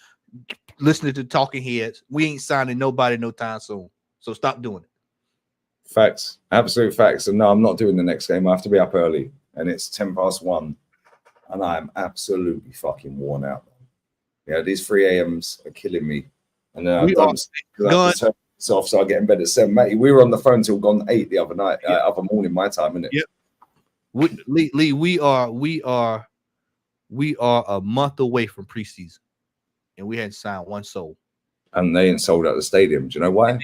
listening to talking heads. We ain't signing nobody no time soon, so stop doing it. Facts, absolute facts. And no, I'm not doing the next game. I have to be up early, and it's 1:10, and I'm absolutely fucking worn out. Yeah, these 3 a.m.s are killing me, and then I have to turn this off, so I get in bed at 7. Mate, we were on the phone till gone 8 the other night, other morning my time, innit? Yep. Lee, we are a month away from preseason, and we hadn't signed one soul. And they ain't sold out the stadium. Do you know why?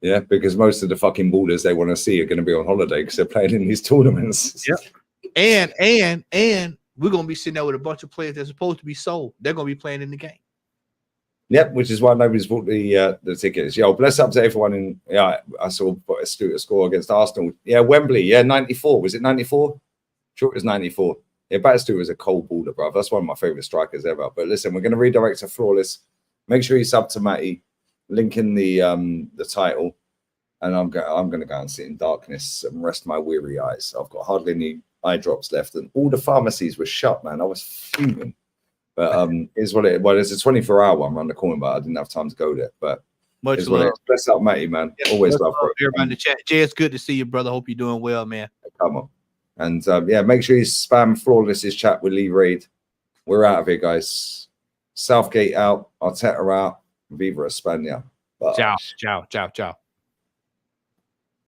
Yeah, because most of the fucking ballers they want to see are going to be on holiday because they're playing in these tournaments. Yep. And we're going to be sitting there with a bunch of players that's supposed to be sold. They're going to be playing in the game. Yep, which is why nobody's bought the tickets. Yo, bless up to everyone in. Yeah, I saw a score against Arsenal. Yeah, Wembley. Yeah, 94. Was it 94? Sure, it was 94. Yeah, Battistu was a cold baller, bro. That's one of my favorite strikers ever. But listen, we're going to redirect to Flawless. Make sure you sub to Matty. Link in the title, and I'm going to go and sit in darkness and rest my weary eyes. I've got hardly any eye drops left, and all the pharmacies were shut, man. I was fuming. But it's what it. Well, it's a 24-hour one around the corner, but I didn't have time to go there. But much love. Bless up, Matty, man. Yeah, always love, bro. Everybody in the chat. Jay, it's good to see you, brother. Hope you're doing well, man. Come on, and yeah, make sure you spam Flawless's chat with Lee Reid. We're out of here, guys. Southgate out. Arteta out. Viva España. Ciao, ciao, ciao, ciao.